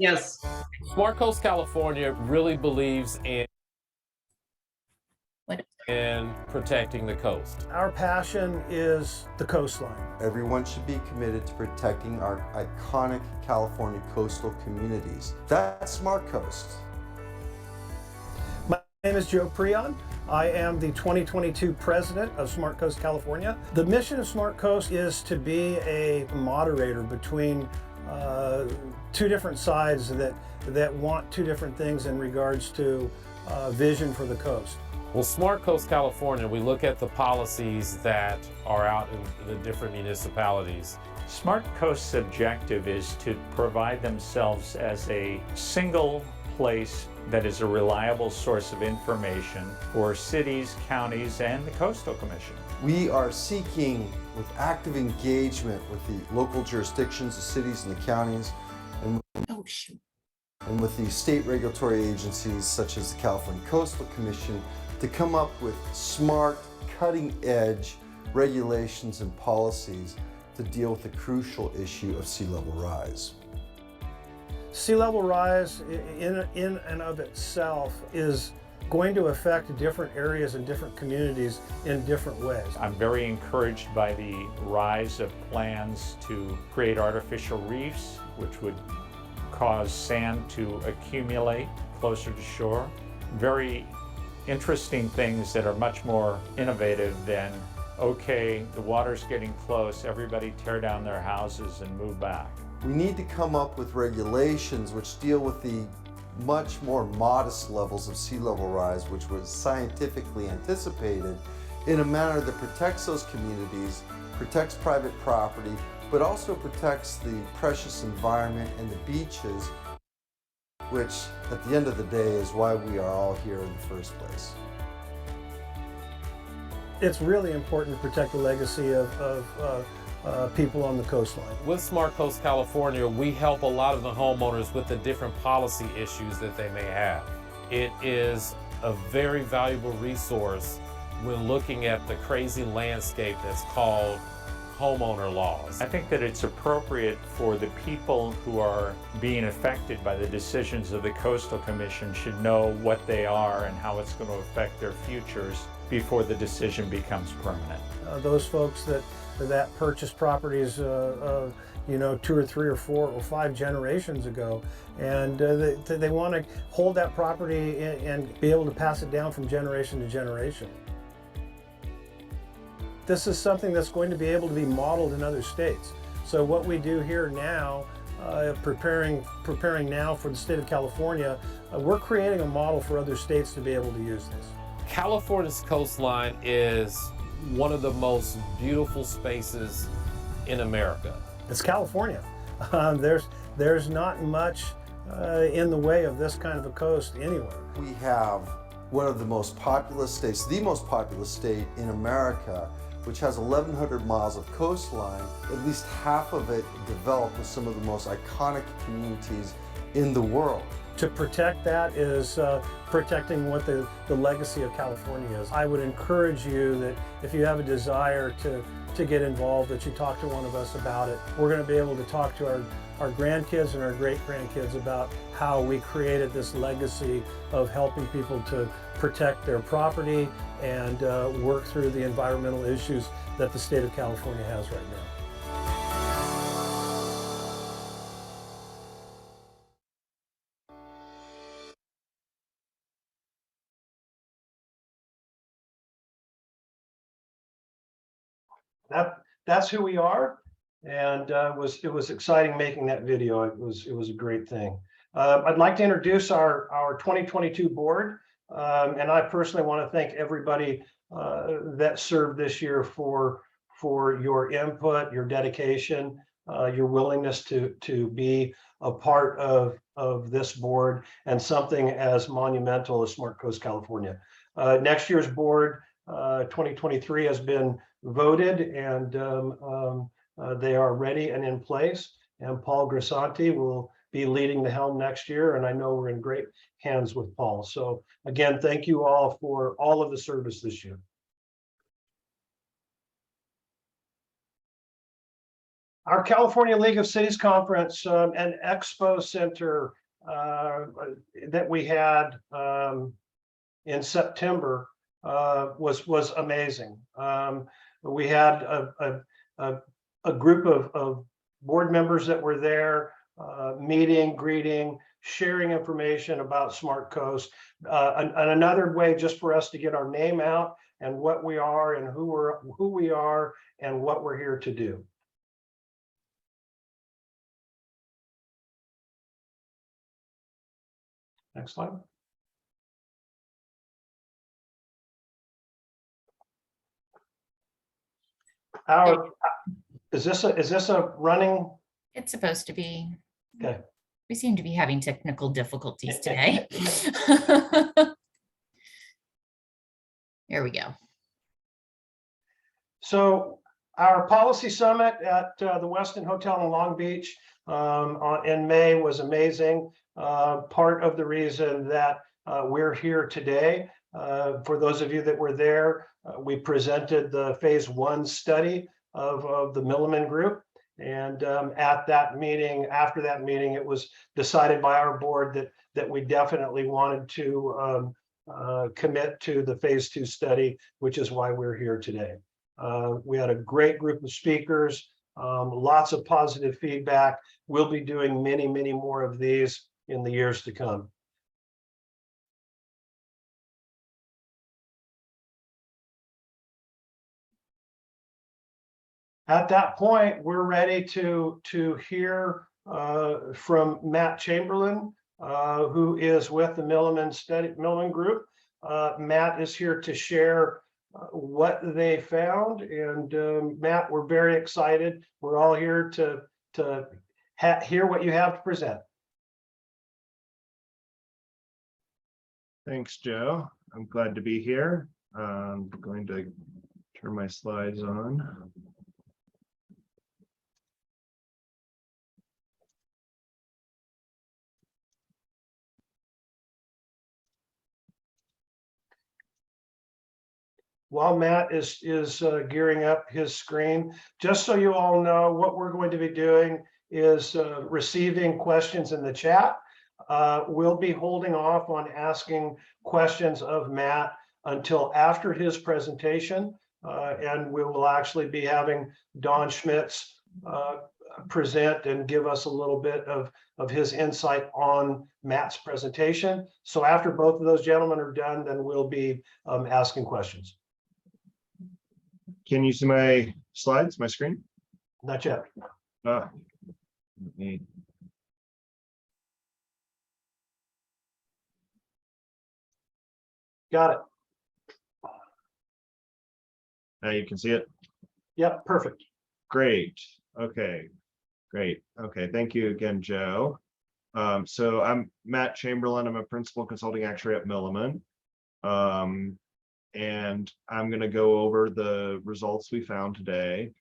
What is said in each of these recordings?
Yes. Smart Coast California really believes What? in protecting the coast. Our passion is the coastline. Everyone should be committed to protecting our iconic California coastal communities. That's Smart Coast. My name is Joe Prion. I am the 2022 president of Smart Coast California. The mission of Smart Coast is to be a moderator between two different sides that want two different things in regards to vision for the coast. Well, Smart Coast California, we look at the policies that are out in the different municipalities. Smart Coast's objective is to provide themselves as a single place that is a reliable source of information for cities, counties, and the Coastal Commission. We are seeking, with active engagement with the local jurisdictions, the cities and the counties, and with the state regulatory agencies such as the California Coastal Commission, to come up with smart, cutting-edge regulations and policies to deal with the crucial issue of sea level rise. Sea level rise in and of itself is going to affect different areas and different communities in different ways. I'm very encouraged by the rise of plans to create artificial reefs, which would cause sand to accumulate closer to shore. Very interesting things that are much more innovative than, okay, the water's getting close, everybody tear down their houses and move back. We need to come up with regulations which deal with the much more modest levels of sea level rise, which was scientifically anticipated, in a manner that protects those communities, protects private property, but also protects the precious environment and the beaches, which at the end of the day is why we are all here in the first place. It's really important to protect the legacy of people on the coastline. With Smart Coast California, we help a lot of the homeowners with the different policy issues that they may have. It is a very valuable resource when looking at the crazy landscape that's called homeowner laws. I think that it's appropriate for the people who are being affected by the decisions of the Coastal Commission should know what they are and how it's going to affect their futures before the decision becomes permanent. Those folks that purchased properties, 2 or 3 or 4 or 5 generations ago, and they want to hold that property and be able to pass it down from generation to generation. This is something that's going to be able to be modeled in other states. So what we do here now, preparing now for the state of California, we're creating a model for other states to be able to use this. California's coastline is one of the most beautiful spaces in America. It's California. There's not much in the way of this kind of a coast anywhere. We have one of the most populous states, the most populous state in America, which has 1,100 miles of coastline, at least half of it developed with some of the most iconic communities in the world. To protect that is protecting what the legacy of California is. I would encourage you that if you have a desire to get involved, that you talk to one of us about it. We're going to be able to talk to our grandkids and our great-grandkids about how we created this legacy of helping people to protect their property and work through the environmental issues that the state of California has right now. That's who we are, and it was exciting making that video. It was a great thing. I'd like to introduce our 2022 board, and I personally want to thank everybody that served this year for your input, your dedication, your willingness to be a part of this board and something as monumental as Smart Coast California. Next year's board, 2023, has been voted, and they are ready and in place, and Paul Grisanti will be leading the helm next year, and I know we're in great hands with Paul. So again, thank you all for all of the service this year. Our California League of Cities Conference and Expo Center that we had in September was amazing. We had a group of board members that were there, meeting, greeting, sharing information about Smart Coast, and another way just for us to get our name out and what we are and who we are and what we're here to do. Next slide. Is this a running? It's supposed to be. Okay. We seem to be having technical difficulties today. There we go. So our policy summit at the Westin Hotel in Long Beach in May was amazing. Part of the reason that we're here today, for those of you that were there, we presented the phase 1 study of the Milliman Group. And at that meeting, after that meeting, it was decided by our board that we definitely wanted to commit to the phase 2 study, which is why we're here today. We had a great group of speakers, lots of positive feedback. We'll be doing many, many more of these in the years to come. At that point, we're ready to hear from Matt Chamberlain, who is with the Milliman Group. Matt is here to share what they found, and Matt, we're very excited. We're all here to hear what you have to present. Thanks, Joe. I'm glad to be here. I'm going to turn my slides on. While Matt is gearing up his screen, just so you all know, what we're going to be doing is receiving questions in the chat. We'll be holding off on asking questions of Matt until after his presentation, and we will actually be having Don Schmitz present and give us a little bit of his insight on Matt's presentation. So after both of those gentlemen are done, then we'll be asking questions. Can you see my slides, my screen? Not yet. Let me- Got it. Now you can see it. Yep, perfect. Great. Okay, great. Okay, thank you again, Joe. So I'm Matt Chamberlain. I'm a principal consulting actuary at Milliman. And I'm going to go over the results we found today.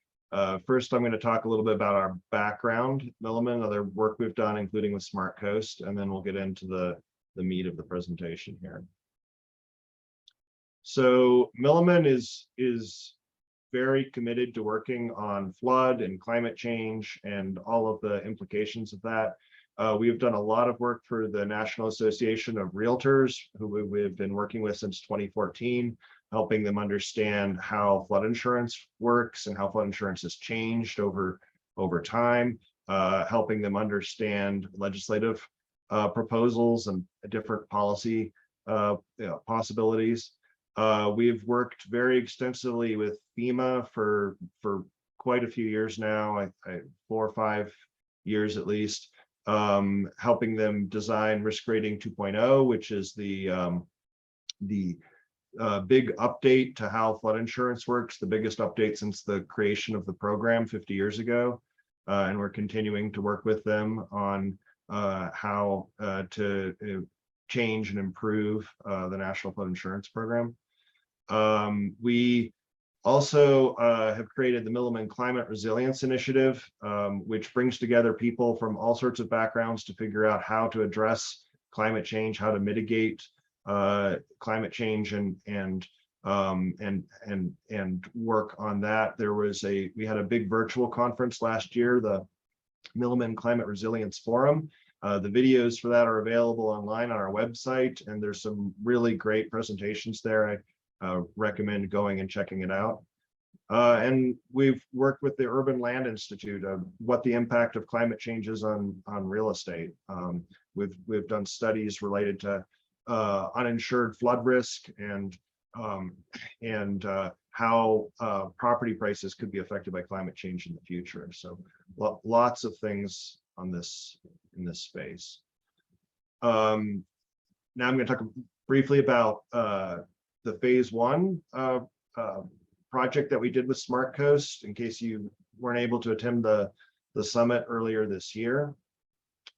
First, I'm going to talk a little bit about our background, Milliman, other work we've done, including with Smart Coast, and then we'll get into the meat of the presentation here. So Milliman is very committed to working on flood and climate change and all of the implications of that. We've done a lot of work for the National Association of Realtors, who we've been working with since 2014, helping them understand how flood insurance works and how flood insurance has changed over time, helping them understand legislative proposals and different policy possibilities. We've worked very extensively with FEMA for quite a few years now, 4 or 5 years at least, helping them design Risk Rating 2.0, which is the big update to how flood insurance works, the biggest update since the creation of the program 50 years ago. And we're continuing to work with them on how to change and improve the National Flood Insurance Program. We also have created the Milliman Climate Resilience Initiative, which brings together people from all sorts of backgrounds to figure out how to address climate change, how to mitigate climate change and and work on that. We had a big virtual conference last year, the Milliman Climate Resilience Forum. The videos for that are available online on our website, and there's some really great presentations there. I recommend going and checking it out. And we've worked with the Urban Land Institute of what the impact of climate change is on real estate. We've done studies related to uninsured flood risk and how property prices could be affected by climate change in the future. So lots of things on this in this space. Now I'm going to talk briefly about the phase 1 project that we did with Smart Coast, in case you weren't able to attend the summit earlier this year.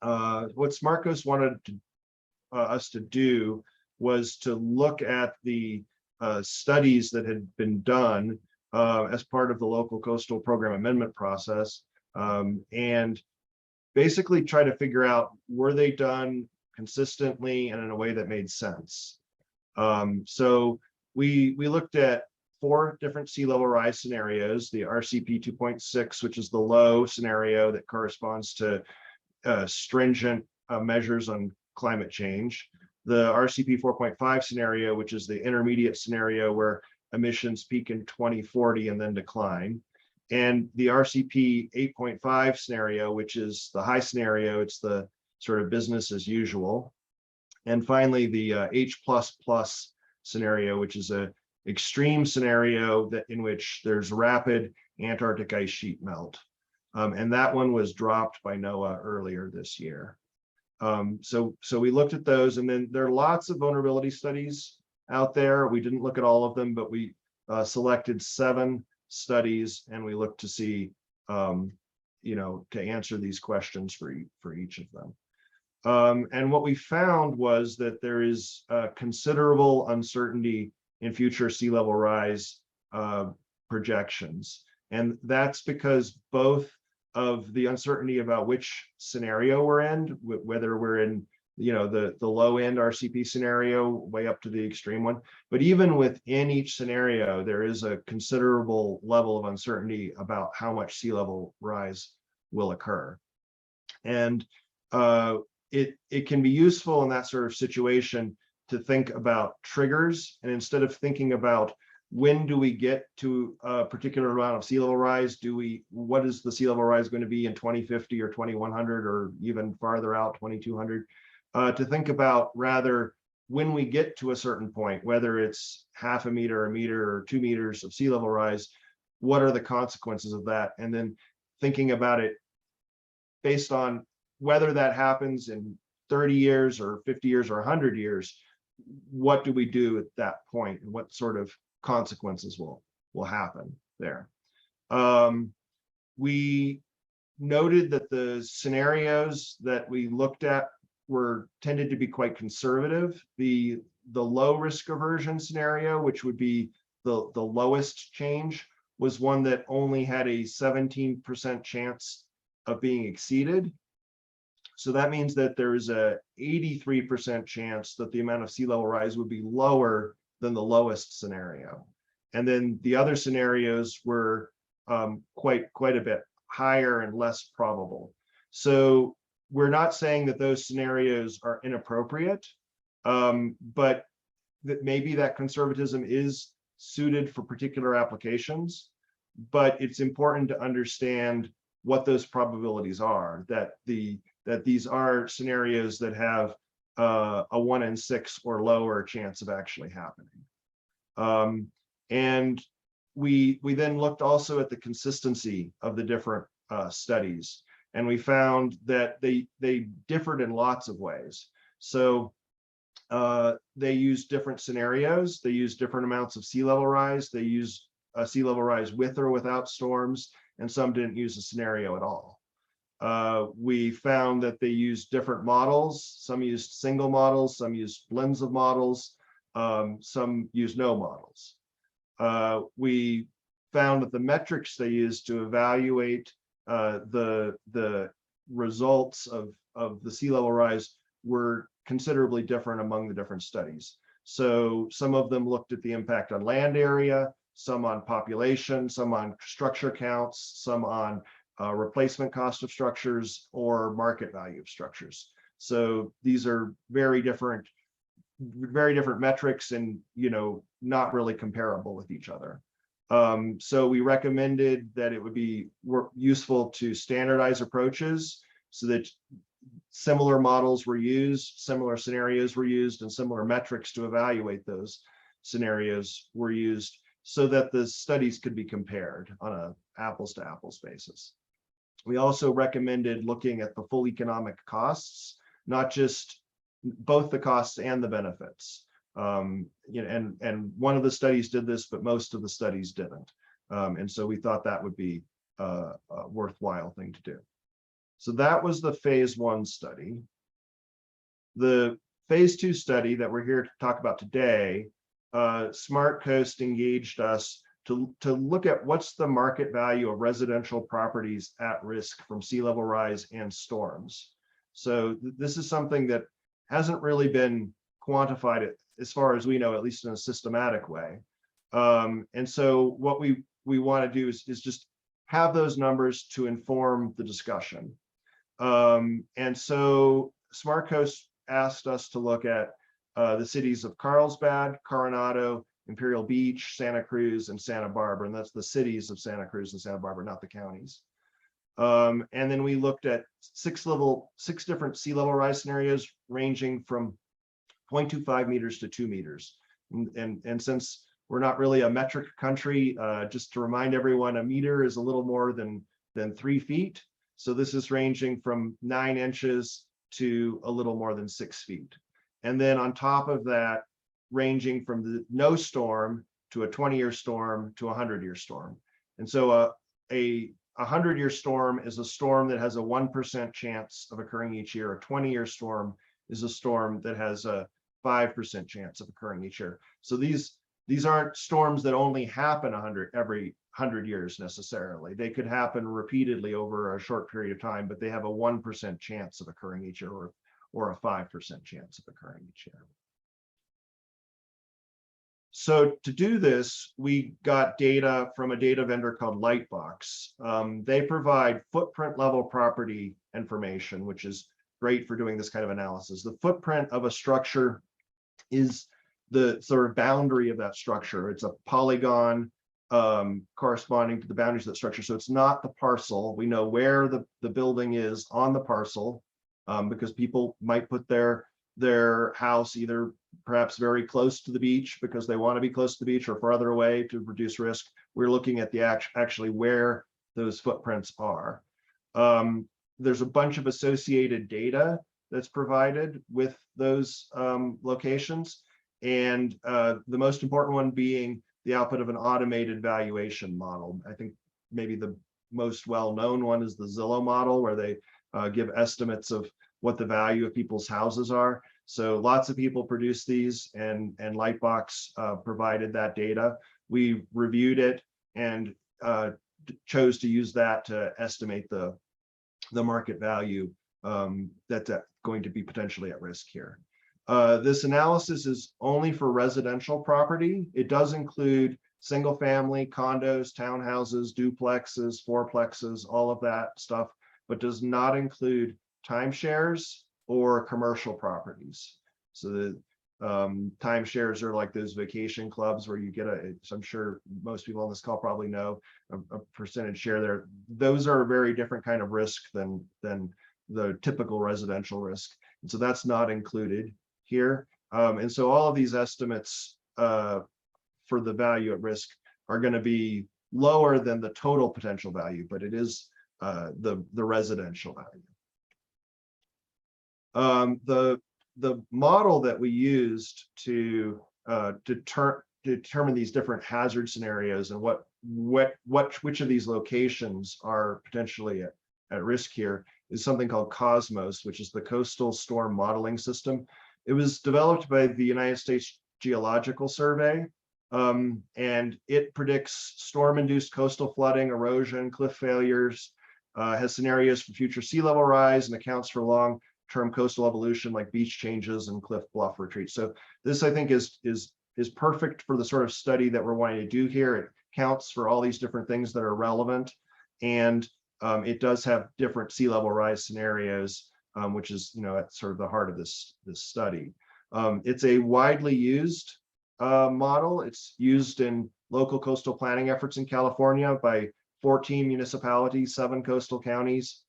What Smart Coast wanted us to do was to look at the studies that had been done as part of the local coastal program amendment process, and basically try to figure out, were they done consistently and in a way that made sense. So we looked at 4 different sea level rise scenarios: the RCP 2.6, which is the low scenario that corresponds to stringent measures on climate change; the RCP 4.5 scenario, which is the intermediate scenario where emissions peak in 2040 and then decline; and the RCP 8.5 scenario, which is the high scenario. It's the sort of business as usual. And finally, the H++ scenario, which is a extreme scenario that in which there's rapid Antarctic ice sheet melt. And that one was dropped by NOAA earlier this year. So we looked at those, and then there are lots of vulnerability studies out there. We didn't look at all of them, but we selected 7 studies, and we looked to see, to answer these questions for each of them. And what we found was that there is considerable uncertainty in future sea level rise projections. And that's because both of the uncertainty about which scenario we're in, whether we're in the low end RCP scenario way up to the extreme one, but even within each scenario, there is a considerable level of uncertainty about how much sea level rise will occur. And it can be useful in that sort of situation to think about triggers, and instead of thinking about when do we get to a particular amount of sea level rise, what is the sea level rise going to be in 2050 or 2100 or even farther out, 2200, to think about rather when we get to a certain point, whether it's half a meter, a meter, or 2 meters of sea level rise, what are the consequences of that? And then thinking about it based on whether that happens in 30 years or 50 years or 100 years, what do we do at that point, and what sort of consequences will happen there. We noted that the scenarios that we looked at tended to be quite conservative. The low risk aversion scenario, which would be the lowest change, was one that only had a 17% chance of being exceeded. So that means that there is a 83% chance that the amount of sea level rise would be lower than the lowest scenario. And then the other scenarios were quite a bit higher and less probable. So we're not saying that those scenarios are inappropriate, but that maybe that conservatism is suited for particular applications. But it's important to understand what those probabilities are, that these are scenarios that have a 1 in 6 or lower chance of actually happening. And we then looked also at the consistency of the different studies, and we found that they differed in lots of ways. So they used different scenarios, they used different amounts of sea level rise, they used a sea level rise with or without storms, and some didn't use a scenario at all. We found that they used different models. Some used single models, some used blends of models, some used no models. We found that the metrics they used to evaluate the results of the sea level rise were considerably different among the different studies. So some of them looked at the impact on land area, some on population, some on structure counts, some on replacement cost of structures or market value of structures. So these are very different metrics and, not really comparable with each other. So we recommended that it would be useful to standardize approaches so that similar models were used, similar scenarios were used, and similar metrics to evaluate those scenarios were used so that the studies could be compared on an apples to apples basis. We also recommended looking at the full economic costs, not just both the costs and the benefits. And one of the studies did this, but most of the studies didn't. And so we thought that would be a worthwhile thing to do. So that was the phase 1 study. The phase 2 study that we're here to talk about today, Smart Coast engaged us to look at what's the market value of residential properties at risk from sea level rise and storms. So this is something that hasn't really been quantified as far as we know, at least in a systematic way. And so what we want to do is just have those numbers to inform the discussion. And so Smart Coast asked us to look at the cities of Carlsbad, Coronado, Imperial Beach, Santa Cruz, and Santa Barbara. And that's the cities of Santa Cruz and Santa Barbara, not the counties. And then we looked at 6 different sea level rise scenarios ranging from 0.25 meters to 2 meters. And since we're not really a metric country, just to remind everyone, a meter is a little more than 3 feet. So this is ranging from 9 inches to a little more than 6 feet. And then on top of that, ranging from the no storm to a 20-year storm to a 100-year storm. And so a 100-year storm is a storm that has a 1% chance of occurring each year. A 20-year storm is a storm that has a 5% chance of occurring each year. So these aren't storms that only happen every 100 years necessarily. They could happen repeatedly over a short period of time, but they have a 1% chance of occurring each year or a 5% chance of occurring each year. So to do this, we got data from a data vendor called Lightbox. They provide footprint level property information, which is great for doing this kind of analysis. The footprint of a structure is the sort of boundary of that structure. It's a polygon corresponding to the boundaries of that structure. So it's not the parcel. We know where the building is on the parcel because people might put their house either perhaps very close to the beach because they want to be close to the beach or farther away to reduce risk. We're looking at the actually where those footprints are. There's a bunch of associated data that's provided with those locations. And the most important one being the output of an automated valuation model. I think maybe the most well-known one is the Zillow model, where they give estimates of what the value of people's houses are. So lots of people produce these, and Lightbox provided that data. We reviewed it and chose to use that to estimate the market value that's going to be potentially at risk here. This analysis is only for residential property. It does include single family, condos, townhouses, duplexes, fourplexes, all of that stuff, but does not include timeshares or commercial properties. So the timeshares are like those vacation clubs where you get I'm sure most people on this call probably know, a percentage share there. Those are a very different kind of risk than the typical residential risk. And so that's not included here. And so all of these estimates for the value at risk are going to be lower than the total potential value, but it is the residential value. The model that we used to determine these different hazard scenarios and which of these locations are potentially at risk here is something called Cosmos, which is the Coastal Storm Modeling System. It was developed by the United States Geological Survey, and it predicts storm-induced coastal flooding, erosion, cliff failures, has scenarios for future sea level rise, and accounts for long term coastal evolution like beach changes and cliff bluff retreats. So this, I think, is perfect for the sort of study that we're wanting to do here. It counts for all these different things that are relevant, and it does have different sea level rise scenarios, which is, you know, at sort of the heart of this study. It's a widely used model. It's used in local coastal planning efforts in California by 14 municipalities, 7 coastal counties,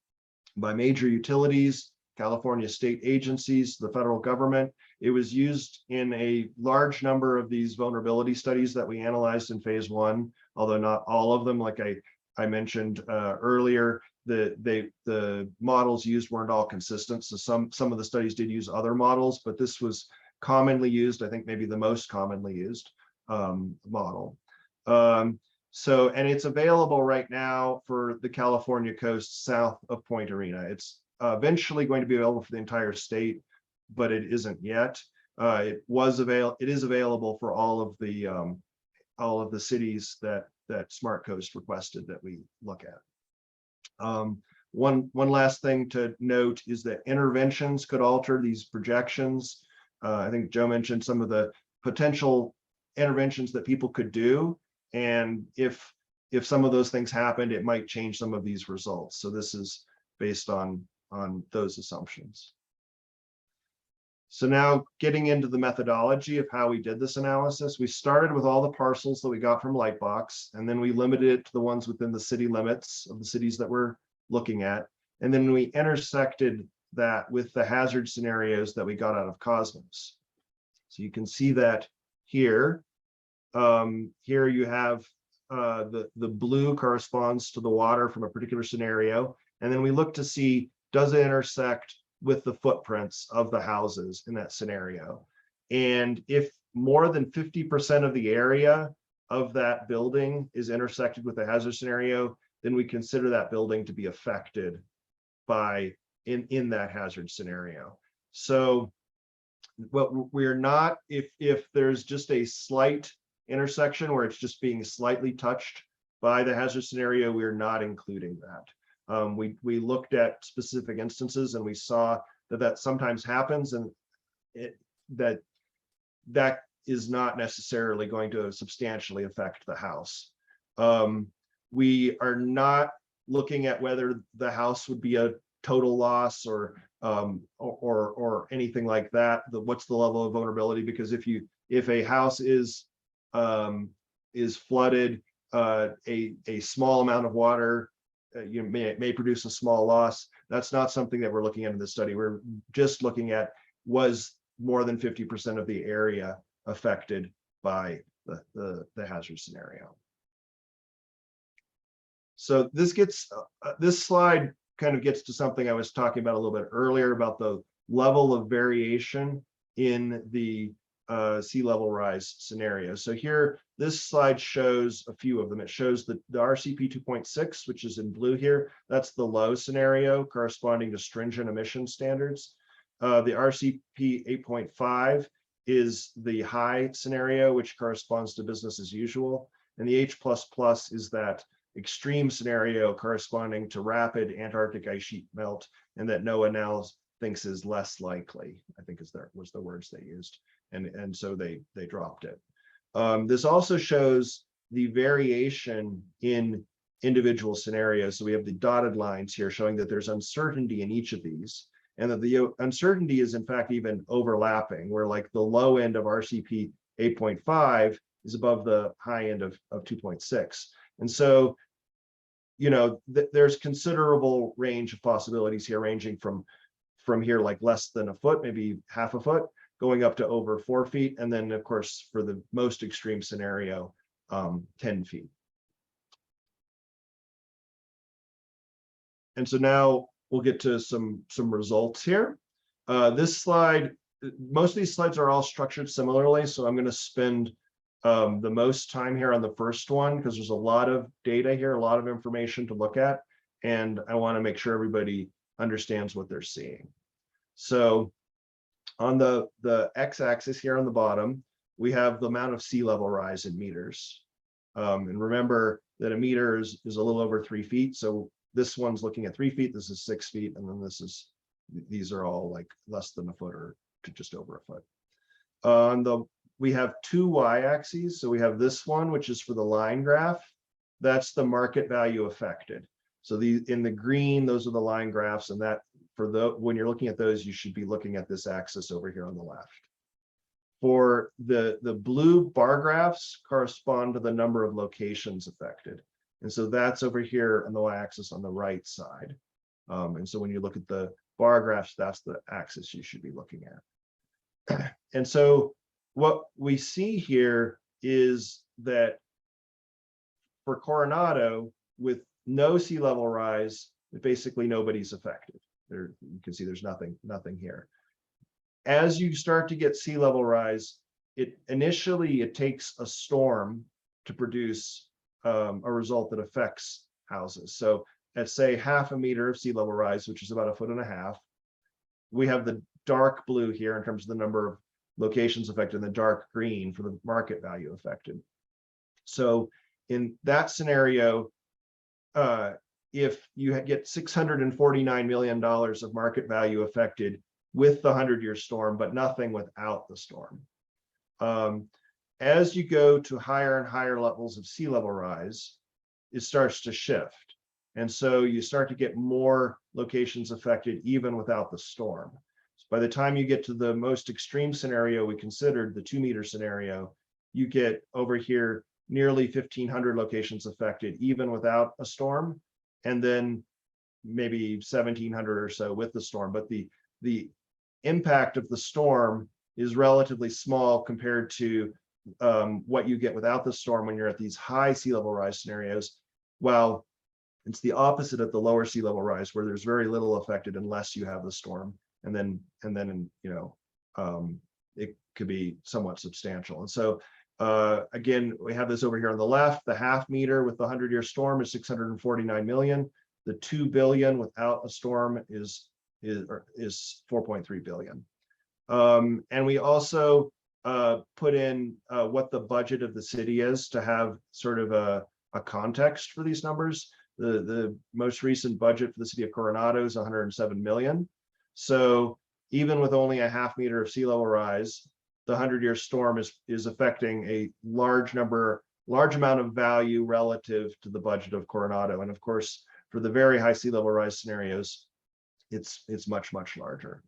by major utilities, California state agencies, the federal government. It was used in a large number of these vulnerability studies that we analyzed in phase 1, although not all of them. Like I mentioned earlier, the models used weren't all consistent. So some of the studies did use other models, but this was commonly used, I think maybe the most commonly used model. So, and it's available right now for the California coast south of Point Arena. It's eventually going to be available for the entire state, but it isn't yet. It is available for all of the cities that Smart Coast requested that we look at. One last thing to note is that interventions could alter these projections. I think Joe mentioned some of the potential interventions that people could do, and if some of those things happened, it might change some of these results. So this is based on those assumptions. So now getting into the methodology of how we did this analysis, we started with all the parcels that we got from Lightbox, and then we limited it to the ones within the city limits of the cities that we're looking at. And then we intersected that with the hazard scenarios that we got out of Cosmos. So you can see that here. Here you have the blue corresponds to the water from a particular scenario. And then we look to see, does it intersect with the footprints of the houses in that scenario? And if more than 50% of the area of that building is intersected with the hazard scenario, then we consider that building to be affected by in that hazard scenario. So what we're not, if there's just a slight intersection where it's just being slightly touched by the hazard scenario, we're not including that. We looked at specific instances and we saw that sometimes happens, and that is not necessarily going to substantially affect the house. We are not looking at whether the house would be a total loss or anything like that. What's the level of vulnerability? Because if a house is flooded, a small amount of water may produce a small loss. That's not something that we're looking at in this study. We're just looking at, was more than 50% of the area affected by the hazard scenario. So this slide kind of gets to something I was talking about a little bit earlier about the level of variation in the sea level rise scenario. So here, this slide shows a few of them. It shows the RCP 2.6, which is in blue here. That's the low scenario corresponding to stringent emission standards. The RCP 8.5 is the high scenario, which corresponds to business as usual. And the H++ is that extreme scenario corresponding to rapid Antarctic ice sheet melt, and that NOAA now thinks is less likely, I think was the words they used. And so they dropped it. This also shows the variation in individual scenarios. So we have the dotted lines here showing that there's uncertainty in each of these, and that the uncertainty is in fact even overlapping, where like the low end of RCP 8.5 is above the high end of 2.6. And so, you know, there's considerable range of possibilities here, ranging from here like less than a foot, maybe half a foot, going up to over 4 feet. And then of course, for the most extreme scenario, 10 feet. And so now we'll get to some results here. This slide, most of these slides are all structured similarly. So I'm going to spend the most time here on the first one, because there's a lot of data here, a lot of information to look at. And I want to make sure everybody understands what they're seeing. So on the x-axis here on the bottom, we have the amount of sea level rise in meters. And remember that a meter is a little over 3 feet. So this one's looking at 3 feet, this is 6 feet, and then this is These are all like less than a foot or to just over a foot. We have two y-axes. So we have this one, which is for the line graph. That's the market value affected. So in the green, those are the line graphs, and that when you're looking at those, you should be looking at this axis over here on the left. For the blue bar graphs correspond to the number of locations affected. And so that's over here on the y-axis on the right side. And so when you look at the bar graphs, that's the axis you should be looking at. And so what we see here is that for Coronado, with no sea level rise, basically nobody's affected. There, you can see there's nothing here. As you start to get sea level rise, initially it takes a storm to produce a result that affects houses. So at say 0.5 meter of sea level rise, which is about 1.5 feet, we have the dark blue here in terms of the number of locations affected, and the dark green for the market value affected. So in that scenario, if you get $649 million of market value affected with the 100-year storm, but nothing without the storm. As you go to higher and higher levels of sea level rise, it starts to shift. And so you start to get more locations affected even without the storm. So by the time you get to the most extreme scenario we considered, the 2-meter scenario, you get over here nearly 1,500 locations affected even without a storm, and then maybe 1,700 or so with the storm. But the impact of the storm is relatively small compared to what you get without the storm when you're at these high sea level rise scenarios. While it's the opposite at the lower sea level rise, where there's very little affected unless you have the storm, and then it could be somewhat substantial. And so again, we have this over here on the left. The 0.5 meter with the 100-year storm is 649 million. The 2 billion without a storm is 4.3 billion. And we also put in what the budget of the city is to have sort of a context for these numbers. The most recent budget for the city of Coronado is 107 million. So even with only a 0.5 meter of sea level rise, the 100-year storm is affecting a large amount of value relative to the budget of Coronado. And of course, for the very high sea level rise scenarios, it's much, much larger.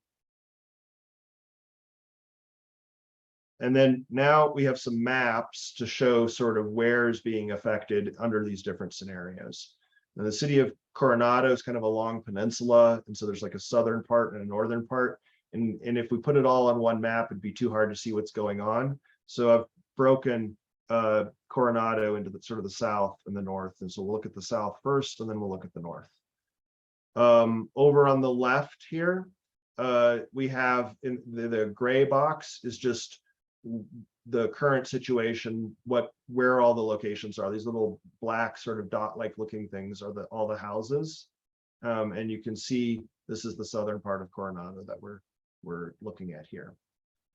And then now we have some maps to show sort of where is being affected under these different scenarios. Now, the city of Coronado is kind of a long peninsula, and so there's like a southern part and a northern part. And if we put it all on one map, it'd be too hard to see what's going on. So I've broken Coronado into sort of the south and the north. And so we'll look at the south first, and then we'll look at the north. Over on the left here, we have in the gray box is just the current situation, where all the locations are. These little black sort of dot-like looking things are all the houses. And you can see this is the southern part of Coronado that we're looking at here.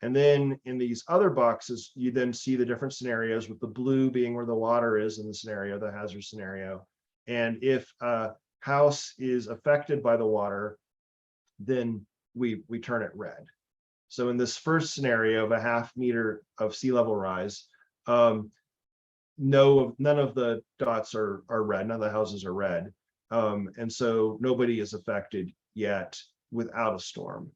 And then in these other boxes, you then see the different scenarios, with the blue being where the water is in the scenario, the hazard scenario. And if a house is affected by the water, then we turn it red. So in this first scenario of a 0.5 meter of sea level rise, none of the dots are red, none of the houses are red. And so nobody is affected yet without a storm.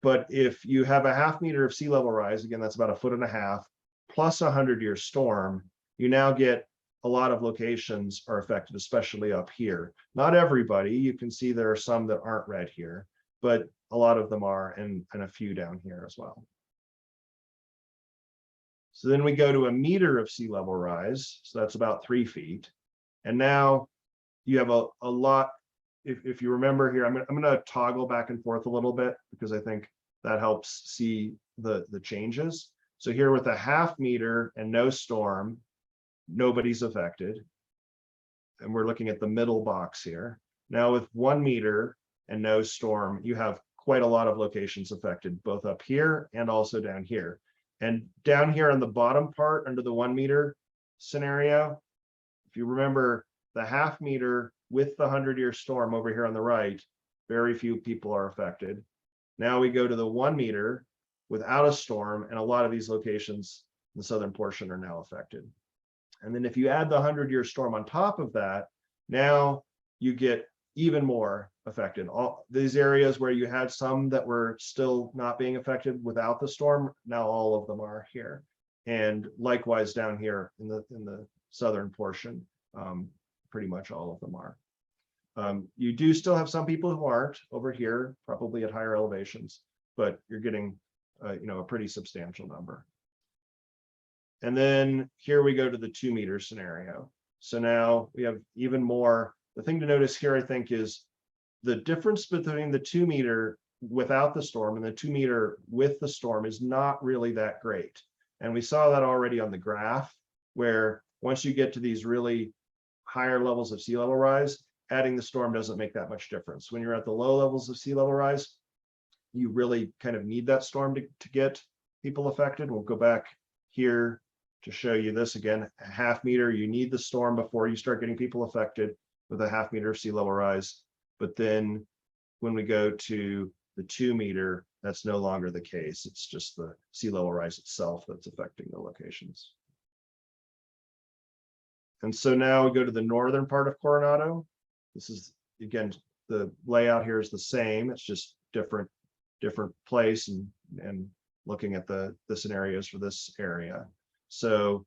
But if you have a 0.5 meter of sea level rise, again, that's about 1.5 feet, plus a 100-year storm, you now get a lot of locations are affected, especially up here. Not everybody, you can see there are some that aren't red here, but a lot of them are, and a few down here as well. So then we go to 1 meter of sea level rise, so that's about 3 feet. And now you have a lot. If you remember here, I'm going to toggle back and forth a little bit because I think that helps see the changes. So here with a 0.5 meter and no storm, nobody's affected. And we're looking at the middle box here. Now with 1 meter and no storm, you have quite a lot of locations affected, both up here and also down here. And down here on the bottom part under the 1 meter scenario, if you remember, the 0.5 meter with the 100-year storm over here on the right very few people are affected. Now we go to the 1 meter without a storm, and a lot of these locations in the southern portion are now affected. And then if you add the 100-year storm on top of that, now you get even more affected. All these areas where you had some that were still not being affected without the storm, now all of them are here. And likewise down here in the southern portion, pretty much all of them are. You do still have some people who aren't over here, probably at higher elevations, but you're getting a pretty substantial number. And then here we go to the 2 meter scenario. So now we have even more. The thing to notice here, I think, is the difference between the 2 meter without the storm and the 2 meter with the storm is not really that great. And we saw that already on the graph, where once you get to these really higher levels of sea level rise, adding the storm doesn't make that much difference. When you're at the low levels of sea level rise, you really kind of need that storm to get people affected. We'll go back here to show you this again. A 1/2 meter, you need the storm before you start getting people affected with a 1/2 meter of sea level rise. But then when we go to the 2 meter, that's no longer the case. It's just the sea level rise itself that's affecting the locations. And so now we go to the northern part of Coronado. This is, again, the layout here is the same. It's just different place and looking at the scenarios for this area. So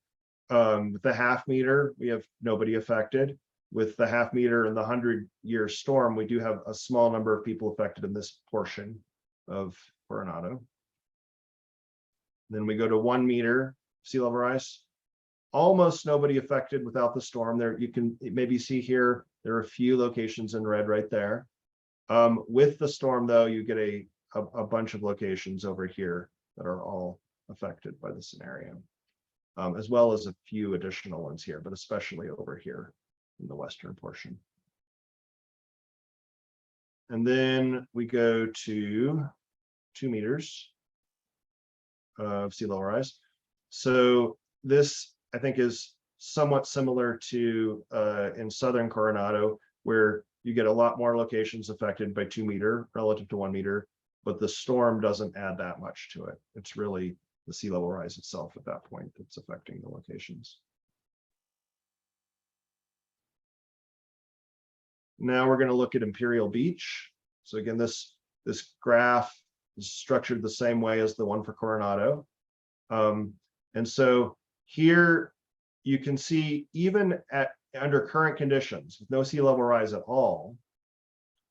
with the 1/2 meter, we have nobody affected. With the 1/2 meter and the 100-year storm, we do have a small number of people affected in this portion of Coronado. Then we go to 1 meter sea level rise. Almost nobody affected without the storm. There you can maybe see here, there are a few locations in red right there. With the storm, though, you get a bunch of locations over here that are all affected by the scenario, as well as a few additional ones here, but especially over here in the western portion. And then we go to 2 meters of sea level rise. So this, I think, is somewhat similar to in southern Coronado, where you get a lot more locations affected by 2 meter relative to 1 meter, but the storm doesn't add that much to it. It's really the sea level rise itself at that point that's affecting the locations. Now we're going to look at Imperial Beach. So again, this graph is structured the same way as the one for Coronado. And so here you can see, even under current conditions, with no sea level rise at all,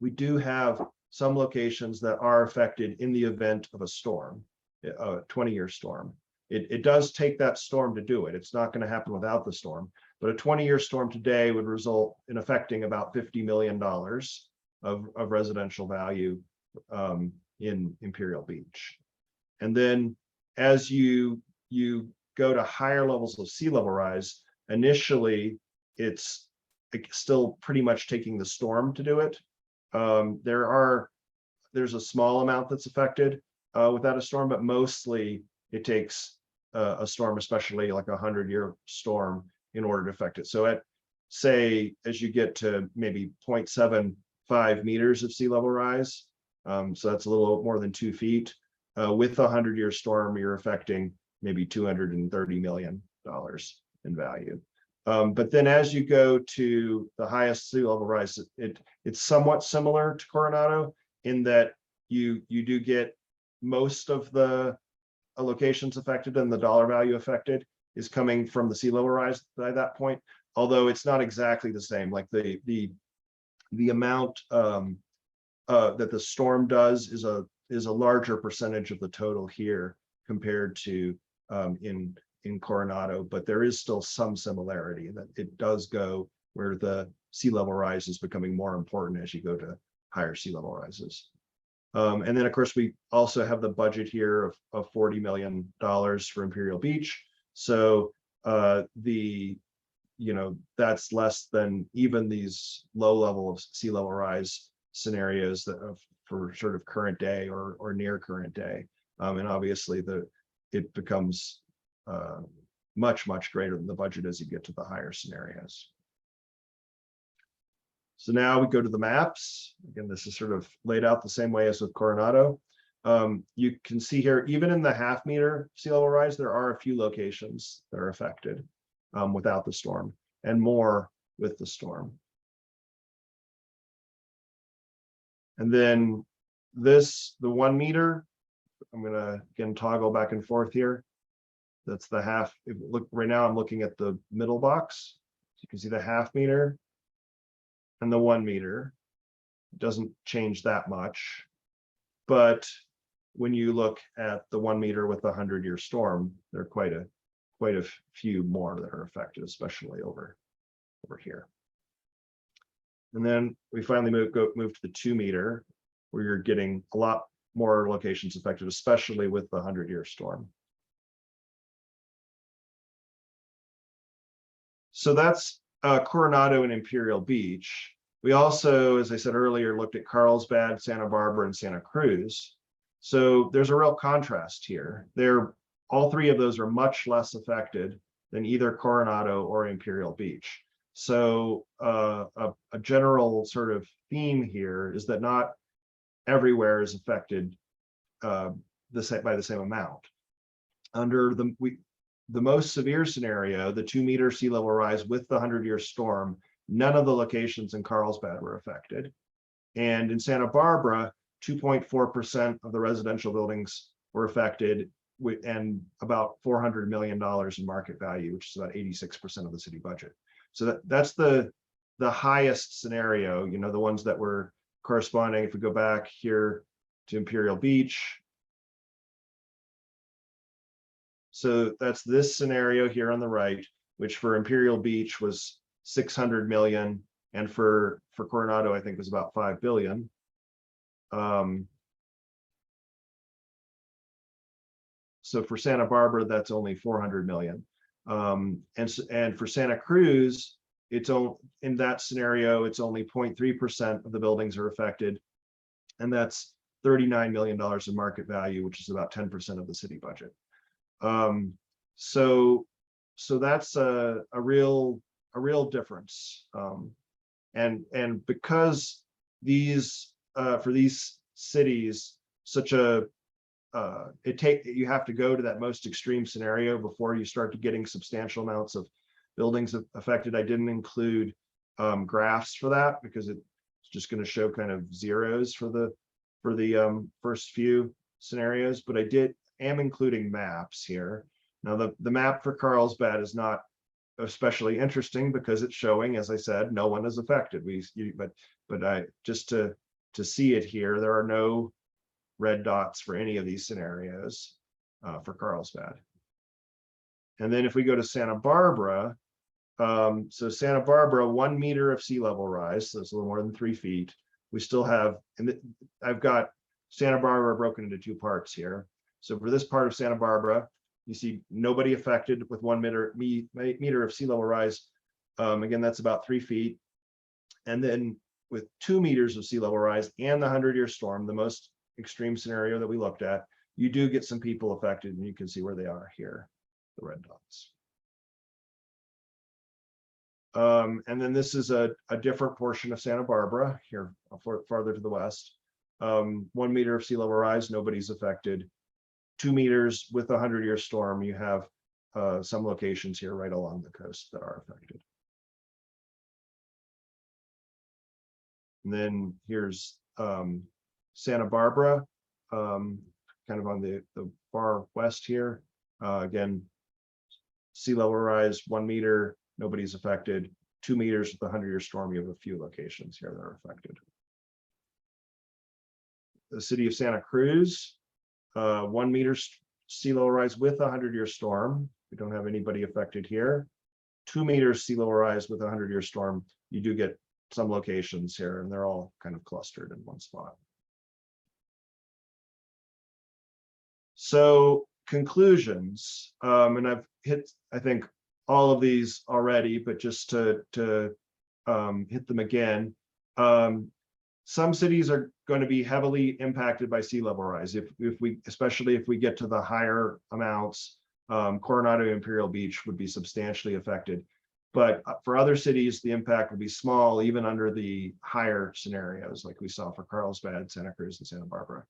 we do have some locations that are affected in the event of a storm, a 20-year storm. It does take that storm to do it. It's not going to happen without the storm, but a 20-year storm today would result in affecting about $50 million of residential value in Imperial Beach. And then as you go to higher levels of sea level rise, initially it's still pretty much taking the storm to do it. There's a small amount that's affected without a storm, but mostly it takes a storm, especially like a 100-year storm, in order to affect it. So at, say, as you get to maybe 0.75 meters of sea level rise, so that's a little more than 2 feet, with a 100-year storm, you're affecting maybe $230 million in value. But then as you go to the highest sea level rise, it's somewhat similar to Coronado in that you do get most of the locations affected, and the dollar value affected is coming from the sea level rise by that point, although it's not exactly the same. Like the amount that the storm does is a larger percentage of the total here compared to in Coronado, but there is still some similarity that it does go where the sea level rise is becoming more important as you go to higher sea level rises. And then, of course, we also have the budget here of $40 million for Imperial Beach. So that's less than even these low level of sea level rise scenarios that for sort of current day or near current day. And obviously it becomes much greater than the budget as you get to the higher scenarios. So now we go to the maps. Again, this is sort of laid out the same way as with Coronado. You can see here, even in the half-meter sea level rise, there are a few locations that are affected without the storm, and more with the storm. And then this, the 1 meter, I'm gonna again toggle back and forth here. That's the half. Look, right now I'm looking at the middle box. So you can see the half-meter and the 1 meter. It doesn't change that much. But when you look at the 1 meter with the 100-year storm, there are quite a few more that are affected, especially over here. And then we finally move to the 2 meter, where you're getting a lot more locations affected, especially with the 100-year storm. So that's Coronado and Imperial Beach. We also, as I said earlier, looked at Carlsbad, Santa Barbara, and Santa Cruz. So there's a real contrast here. All three of those are much less affected than either Coronado or Imperial Beach. So a general sort of theme here is that not everywhere is affected by the same amount. Under the most severe scenario, the 2 meter sea level rise with the 100-year storm, none of the locations in Carlsbad were affected. And in Santa Barbara, 2.4% of the residential buildings were affected, and about $400 million in market value, which is about 86% of the city budget. So that's the highest scenario, you know, the ones that were corresponding. If we go back here to Imperial Beach. So that's this scenario here on the right, which for Imperial Beach was 600 million, and for Coronado, I think was about 5 billion. So for Santa Barbara, that's only 400 million. And for Santa Cruz, in that scenario, it's only 0.3% of the buildings are affected, and that's $39 million in market value, which is about 10% of the city budget. So that's a real difference. And because for these cities, you have to go to that most extreme scenario before you start getting substantial amounts of buildings affected. I didn't include graphs for that because it's just going to show kind of zeros for the first few scenarios, but I am including maps here. Now the map for Carlsbad is not especially interesting because it's showing, as I said, no one is affected. But I just to see it here, there are no red dots for any of these scenarios for Carlsbad. And then if we go to Santa Barbara, so Santa Barbara, 1 meter of sea level rise, so it's a little more than 3 feet. We still have, and I've got Santa Barbara broken into 2 parts here. So for this part of Santa Barbara, you see nobody affected with 1 meter of sea level rise. Again, that's about 3 feet. And then with 2 meters of sea level rise and the 100-year storm, the most extreme scenario that we looked at, you do get some people affected, and you can see where they are here, the red dots. And then this is a different portion of Santa Barbara here, farther to the west. 1 meter of sea level rise, nobody's affected. 2 meters with a 100-year storm, you have some locations here right along the coast that are affected. And then here's Santa Barbara, kind of on the far west here. Again, sea level rise, 1 meter, nobody's affected. 2 meters with the 100-year storm, you have a few locations here that are affected. The city of Santa Cruz, 1 meter sea level rise with a 100-year storm. We don't have anybody affected here. 2 meters sea level rise with a 100-year storm. You do get some locations here, and they're all kind of clustered in one spot. So conclusions, and I've hit, I think, all of these already, but just to hit them again. Some cities are going to be heavily impacted by sea level rise. Especially if we get to the higher amounts, Coronado and Imperial Beach would be substantially affected. But for other cities, the impact will be small, even under the higher scenarios, like we saw for Carlsbad, Santa Cruz, and Santa Barbara.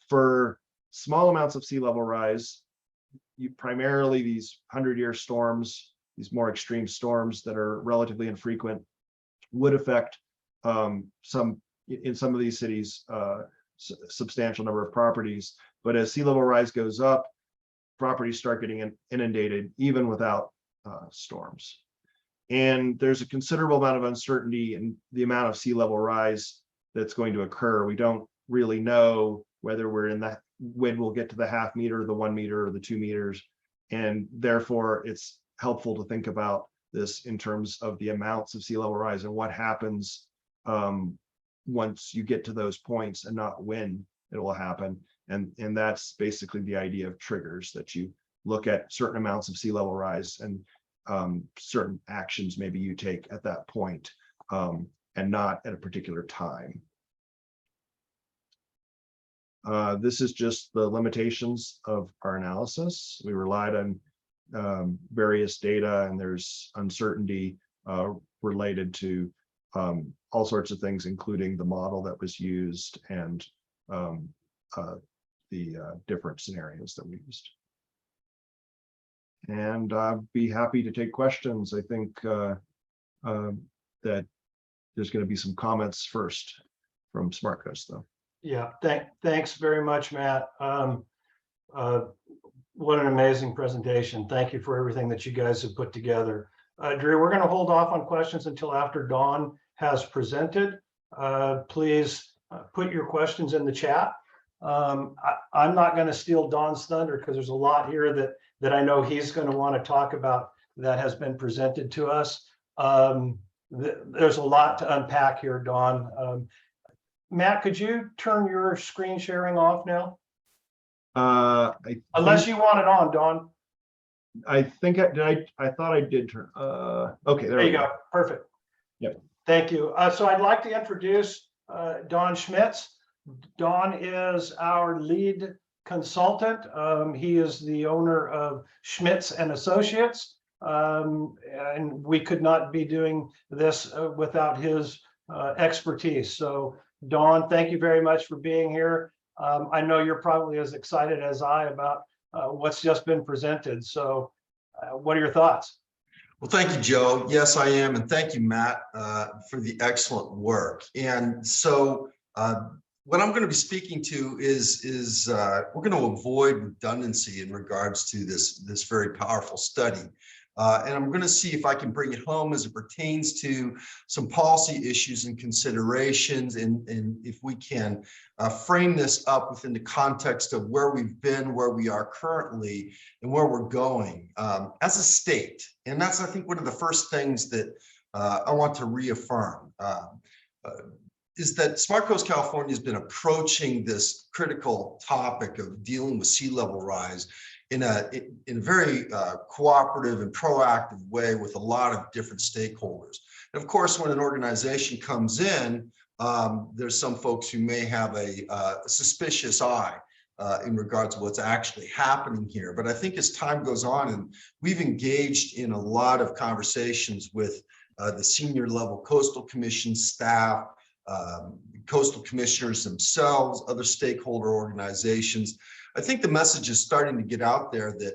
For small amounts of sea level rise, you primarily these 100-year storms, these more extreme storms that are relatively infrequent, would affect in some of these cities, substantial number of properties. But as sea level rise goes up, properties start getting inundated even without storms. And there's a considerable amount of uncertainty in the amount of sea level rise that's going to occur. We don't really know whether we're in that, when we'll get to the 0.5 meter, the 1 meter, or the 2 meters. And therefore, it's helpful to think about this in terms of the amounts of sea level rise and what happens once you get to those points, and not when it will happen. And that's basically the idea of triggers, that you look at certain amounts of sea level rise and certain actions maybe you take at that point, and not at a particular time. This is just the limitations of our analysis. We relied on various data, and there's uncertainty related to all sorts of things, including the model that was used and the different scenarios that we used. And I'd be happy to take questions. I think that there's going to be some comments first from Smart Coast, though. Yeah, thanks very much, Matt. What an amazing presentation. Thank you for everything that you guys have put together. Drew, we're going to hold off on questions until after Dawn has presented. Please put your questions in the chat. I'm not going to steal Dawn's thunder, because there's a lot here that I know he's going to want to talk about that has been presented to us. There's a lot to unpack here, Dawn. Matt, could you turn your screen sharing off now? Unless you want it on, Dawn. I think I thought I did turn. Okay, There you go. Perfect. Yep. Thank you. So I'd like to introduce Don Schmitz. Don is our lead consultant. He is the owner of Schmitz and Associates, and we could not be doing this without his expertise. So Don, thank you very much for being here. I know you're probably as excited as I about what's just been presented. So what are your thoughts? Well, thank you, Joe. Yes, I am. And thank you, Matt, for the excellent work. And so what I'm going to be speaking to is we're going to avoid redundancy in regards to this very powerful study. And I'm going to see if I can bring it home as it pertains to some policy issues and considerations, and if we can frame this up within the context of where we've been, where we are currently, and where we're going as a state. And that's, I think, one of the first things that I want to reaffirm. Is that Smart Coast California has been approaching this critical topic of dealing with sea level rise in a very cooperative and proactive way with a lot of different stakeholders. And of course, when an organization comes in, there's some folks who may have a suspicious eye in regards to what's actually happening here. But I think as time goes on, and we've engaged in a lot of conversations with the senior level Coastal Commission staff, coastal commissioners themselves, other stakeholder organizations, I think the message is starting to get out there that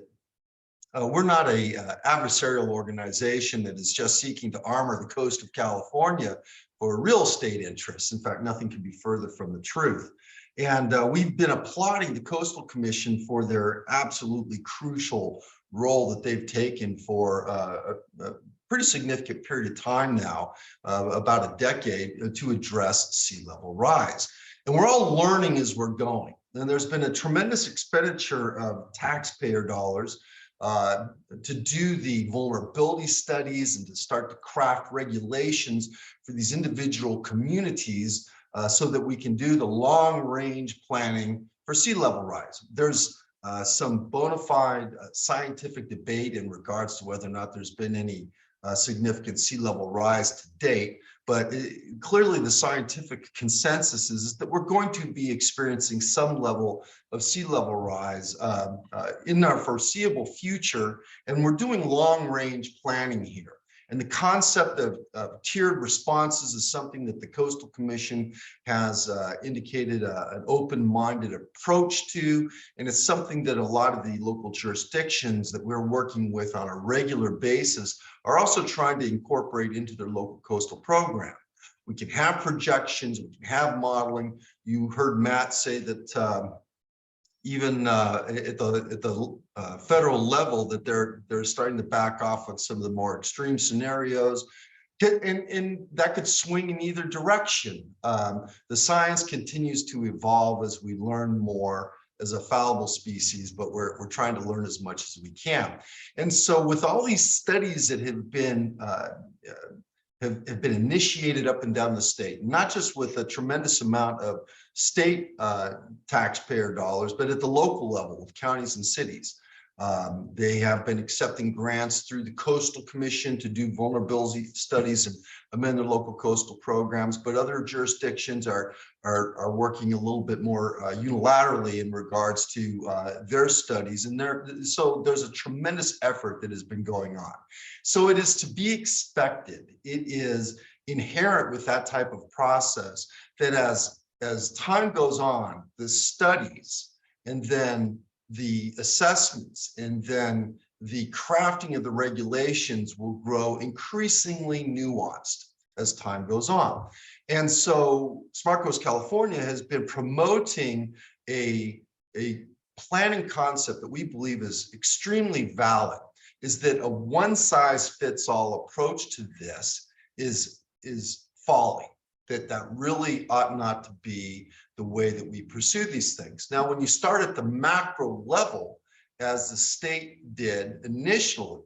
we're not a adversarial organization that is just seeking to armor the coast of California for real estate interests. In fact, nothing could be further from the truth. And we've been applauding the Coastal Commission for their absolutely crucial role that they've taken for a pretty significant period of time now, about a decade, to address sea level rise. And we're all learning as we're going. And there's been a tremendous expenditure of taxpayer dollars to do the vulnerability studies and to start to craft regulations for these individual communities so that we can do the long range planning for sea level rise. There's some bona fide scientific debate in regards to whether or not there's been any significant sea level rise to date. But clearly the scientific consensus is that we're going to be experiencing some level of sea level rise in our foreseeable future. And we're doing long range planning here. And the concept of tiered responses is something that the Coastal Commission has indicated an open-minded approach to. And it's something that a lot of the local jurisdictions that we're working with on a regular basis are also trying to incorporate into their local coastal program. We can have projections, we can have modeling. You heard Matt say that even at the federal level, that they're starting to back off of some of the more extreme scenarios, and that could swing in either direction. The science continues to evolve as we learn more as a fallible species, but we're trying to learn as much as we can. And so, with all these studies that have been initiated up and down the state, not just with a tremendous amount of state taxpayer dollars, but at the local level with counties and cities. They have been accepting grants through the Coastal Commission to do vulnerability studies and amend their local coastal programs, but other jurisdictions are working a little bit more unilaterally in regards to their studies. And so there's a tremendous effort that has been going on. So it is to be expected. It is inherent with that type of process that as time goes on, the studies and then the assessments and then the crafting of the regulations will grow increasingly nuanced as time goes on. And so Smart Coast California has been promoting a planning concept that we believe is extremely valid, is that a one-size-fits-all approach to this is folly. That really ought not to be the way that we pursue these things. Now, when you start at the macro level, as the state did initially,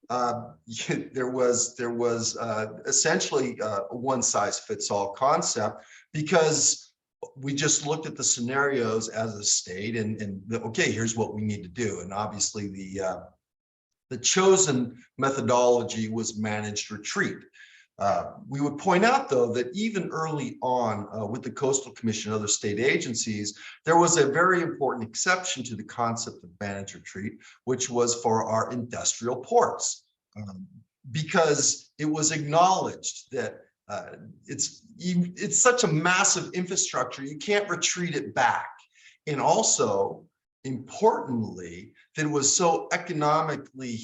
there was essentially a one-size-fits-all concept, because we just looked at the scenarios as a state and okay, here's what we need to do. And obviously the chosen methodology was managed retreat. We would point out, though, that even early on with the Coastal Commission and other state agencies, there was a very important exception to the concept of managed retreat, which was for our industrial ports, because it was acknowledged that it's such a massive infrastructure, you can't retreat it back. And also, importantly, that it was so economically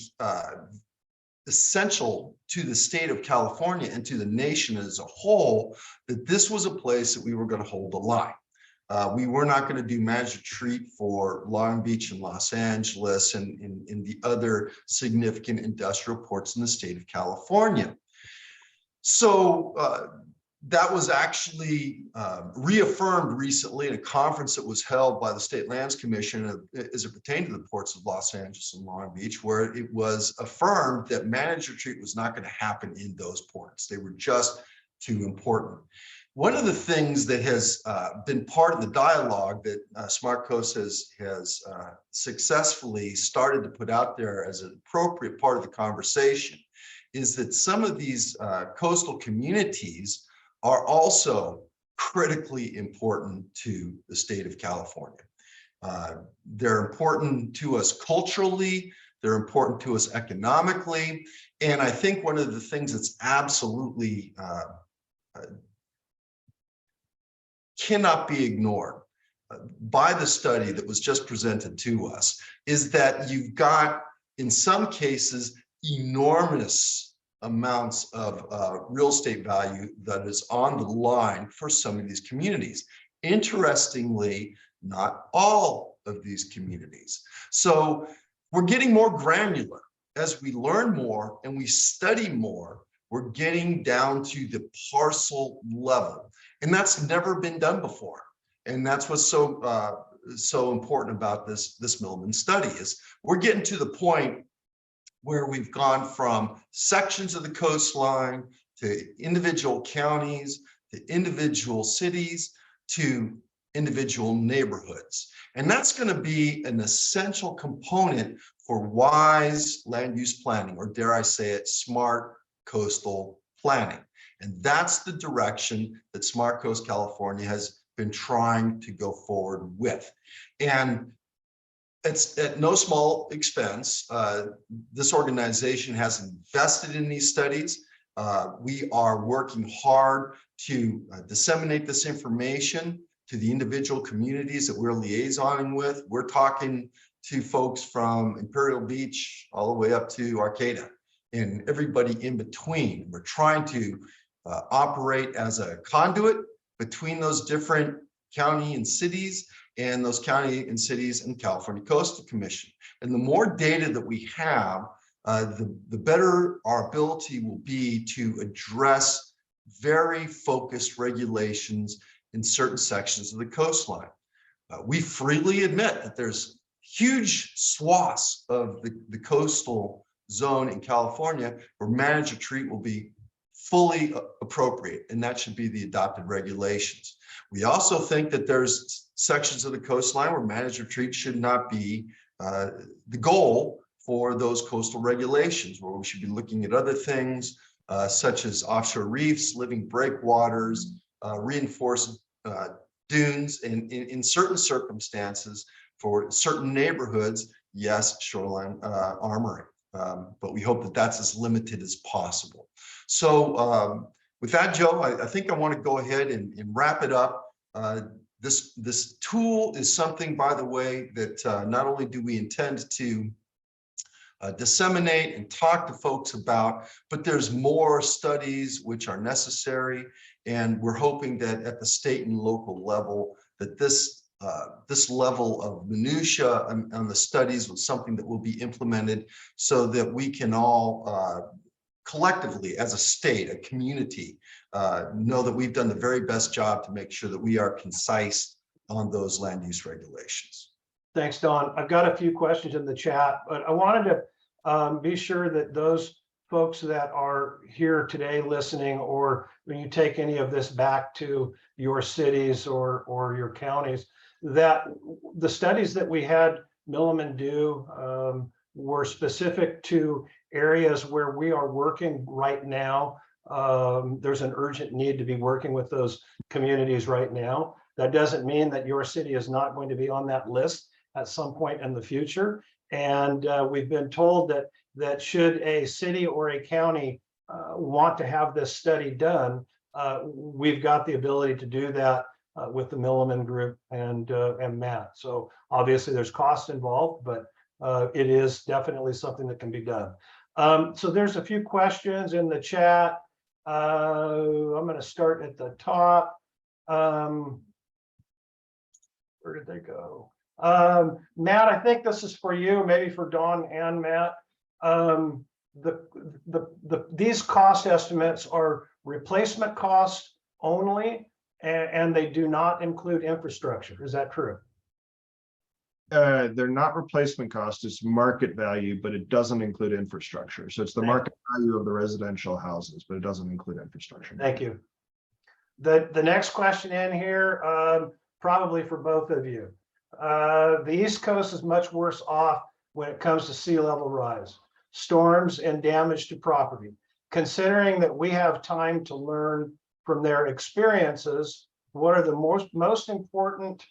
essential to the state of California and to the nation as a whole, that this was a place that we were going to hold the line. We were not going to do managed retreat for Long Beach and Los Angeles and in the other significant industrial ports in the state of California. So that was actually reaffirmed recently in a conference that was held by the State Lands Commission as it pertained to the ports of Los Angeles and Long Beach, where it was affirmed that managed retreat was not going to happen in those ports. They were just too important. One of the things that has been part of the dialogue that Smart Coast has successfully started to put out there as an appropriate part of the conversation is that some of these coastal communities are also critically important to the state of California. They're important to us culturally, they're important to us economically, and I think one of the things that's absolutely cannot be ignored by the study that was just presented to us is that you've got, in some cases, enormous amounts of real estate value that is on the line for some of these communities. Interestingly, not all of these communities. So we're getting more granular as we learn more and we study more. We're getting down to the parcel level, and that's never been done before. And that's what's so important about this Milliman study is we're getting to the point where we've gone from sections of the coastline to individual counties, to individual cities, to individual neighborhoods. And that's going to be an essential component for wise land use planning, or dare I say it, smart coastal planning. And that's the direction that Smart Coast California has been trying to go forward with. And it's at no small expense. This organization has invested in these studies. We are working hard to disseminate this information to the individual communities that we're liaisoning with. We're talking to folks from Imperial Beach all the way up to Arcata and everybody in between. We're trying to operate as a conduit between those different county and cities, and those county and cities and California Coastal Commission. And the more data that we have, the better our ability will be to address very focused regulations in certain sections of the coastline. We freely admit that there's huge swaths of the coastal zone in California where manage retreat will be fully appropriate, and that should be the adopted regulations. We also think that there's sections of the coastline where managed retreat should not be the goal for those coastal regulations, where we should be looking at other things such as offshore reefs, living breakwaters, reinforced dunes, and in certain circumstances for certain neighborhoods, yes, shoreline armoring. But we hope that that's as limited as possible. So with that, Joe, I think I want to go ahead and wrap it up. This tool is something, by the way, that not only do we intend to disseminate and talk to folks about, but there's more studies which are necessary. And we're hoping that at the state and local level, that this level of minutia on the studies was something that will be implemented so that we can all collectively, as a state, a community, know that we've done the very best job to make sure that we are concise on those land use regulations. Thanks, Don. I've got a few questions in the chat, but I wanted to be sure that those folks that are here today listening, or when you take any of this back to your cities or your counties, that the studies that we had Milliman do were specific to areas where we are working right now. There's an urgent need to be working with those communities right now. That doesn't mean that your city is not going to be on that list at some point in the future. And we've been told that should a city or a county want to have this study done, we've got the ability to do that with the Milliman Group and Matt. So obviously there's cost involved, but it is definitely something that can be done. So there's a few questions in the chat. I'm going to start at the top. Where did they go? Matt, I think this is for you, maybe for Dawn and Matt. These cost estimates are replacement costs only, and they do not include infrastructure. Is that true? They're not replacement cost, it's market value, but it doesn't include infrastructure. So it's the market value of the residential houses, but it doesn't include infrastructure. Thank you. The next question in here, probably for both of you. The East Coast is much worse off when it comes to sea level rise, storms, and damage to property. Considering that we have time to learn from their experiences, what are the most important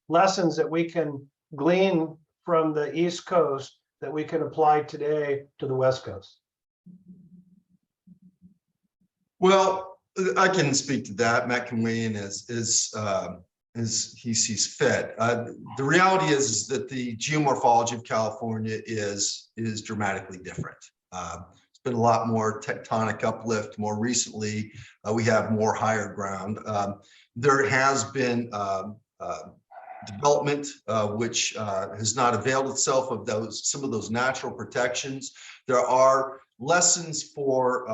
lessons that we can glean from the East Coast that we can apply today to the West Coast? Well, I can speak to that. Matt can weigh in as he sees fit. The reality is that the geomorphology of California is dramatically different. It's been a lot more tectonic uplift. More recently, we have more higher ground. There has been development which has not availed itself of some of those natural protections. There are lessons for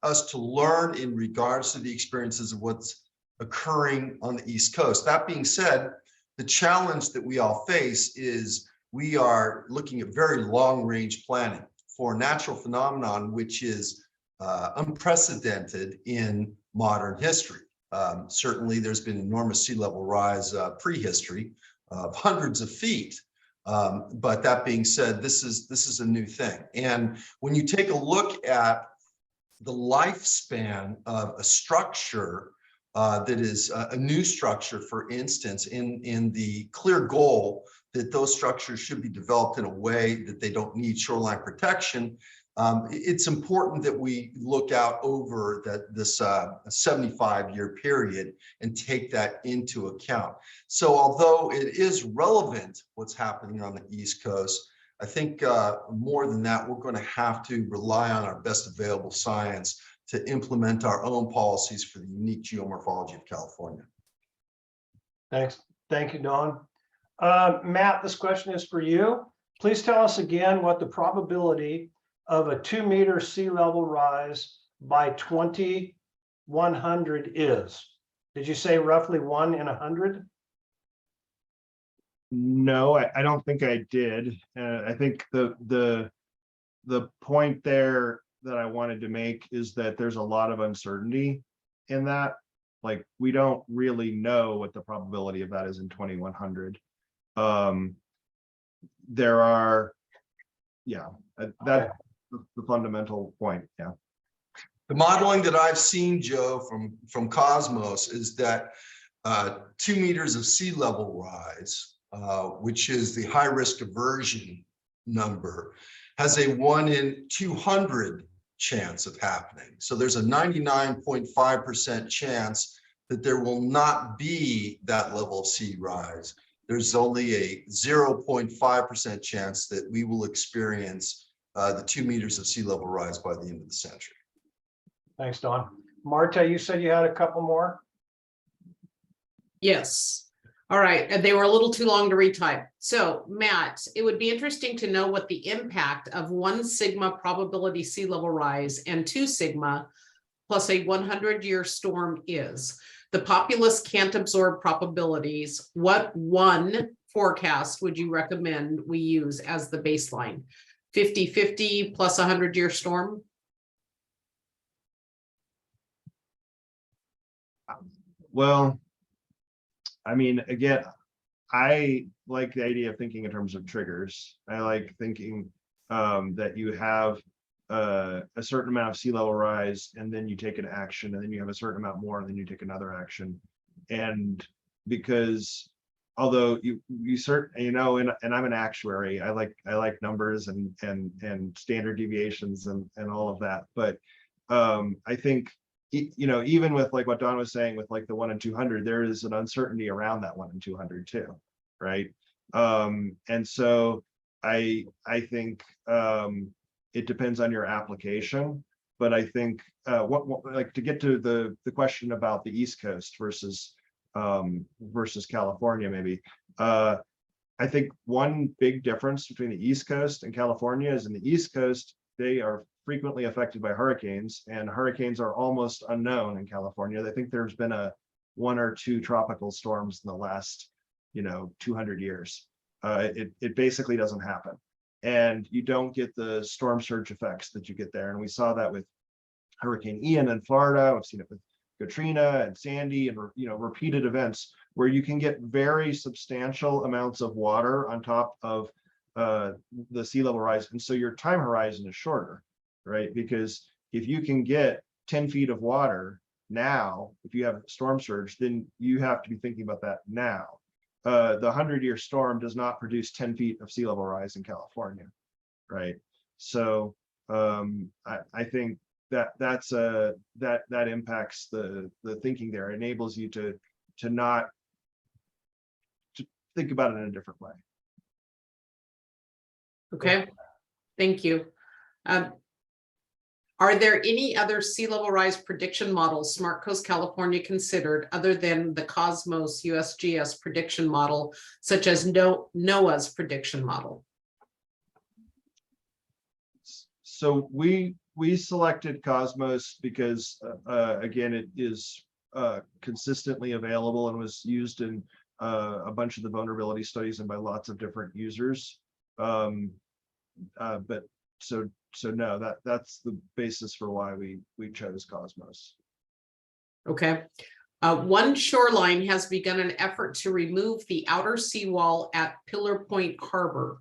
us to learn in regards to the experiences of what's occurring on the East Coast. That being said, the challenge that we all face is we are looking at very long range planning for a natural phenomenon which is unprecedented in modern history. Certainly, there's been enormous sea level rise prehistory of hundreds of feet. But that being said, this is a new thing. And when you take a look at the lifespan of a structure that is a new structure, for instance, in the clear goal that those structures should be developed in a way that they don't need shoreline protection, it's important that we look out over this 75-year period and take that into account. So although it is relevant what's happening on the East Coast, I think more than that, we're going to have to rely on our best available science to implement our own policies for the unique geomorphology of California. Thanks. Thank you, Don. Matt, this question is for you. Please tell us again what the probability of a 2-meter sea level rise by 2100 is. Did you say roughly 1 in 100? No, I don't think I did. I think the point there that I wanted to make is that there's a lot of uncertainty in that. Like, we don't really know what the probability of that is in 2100. There are, yeah, that's the fundamental point. Yeah. The modeling that I've seen, Joe, from Cosmos is that 2 meters of sea level rise, which is the high risk aversion number, has a 1 in 200 chance of happening. So there's a 99.5% chance that there will not be that level of sea rise. There's only a 0.5% chance that we will experience the 2 meters of sea level rise by the end of the century. Thanks, Don. Marta, you said you had a couple more? Yes. All right. And they were a little too long to retype. So Matt, it would be interesting to know what the impact of 1 sigma probability sea level rise and 2 sigma plus a 100-year storm is. The populace can't absorb probabilities. What one forecast would you recommend we use as the baseline? 50-50 plus a 100-year storm? Well, I mean, again, I like the idea of thinking in terms of triggers. I like thinking that you have a certain amount of sea level rise, and then you take an action, and then you have a certain amount more, and then you take another action. And because although you certainly, you know, and I'm an actuary, I like numbers and standard deviations and all of that. But I think, you know, even with like what Don was saying with like the 1 in 200, there is an uncertainty around that 1 in 200 too, right? And so I think it depends on your application, but I think what like to get to the question about the East Coast versus California, maybe. I think one big difference between the East Coast and California is in the East Coast, they are frequently affected by hurricanes, and hurricanes are almost unknown in California. I think there's been 1 or 2 tropical storms in the last, 200 years. It basically doesn't happen. And you don't get the storm surge effects that you get there. And we saw that with Hurricane Ian in Florida. We've seen it with Katrina and Sandy and, repeated events where you can get very substantial amounts of water on top of the sea level rise. And so your time horizon is shorter, right? Because if you can get 10 feet of water now, if you have storm surge, then you have to be thinking about that now. The 100-year storm does not produce 10 feet of sea level rise in California, right? So I think that impacts the thinking there. It enables you to not to think about it in a different way. Okay, thank you. Are there any other sea level rise prediction models Smart Coast California considered other than the Cosmos USGS prediction model, such as NOAA's prediction model? So we selected Cosmos because again, it is consistently available and was used in a bunch of the vulnerability studies and by lots of different users. But so no, that's the basis for why we chose Cosmos. Okay. One Shoreline has begun an effort to remove the outer seawall at Pillar Point Harbor.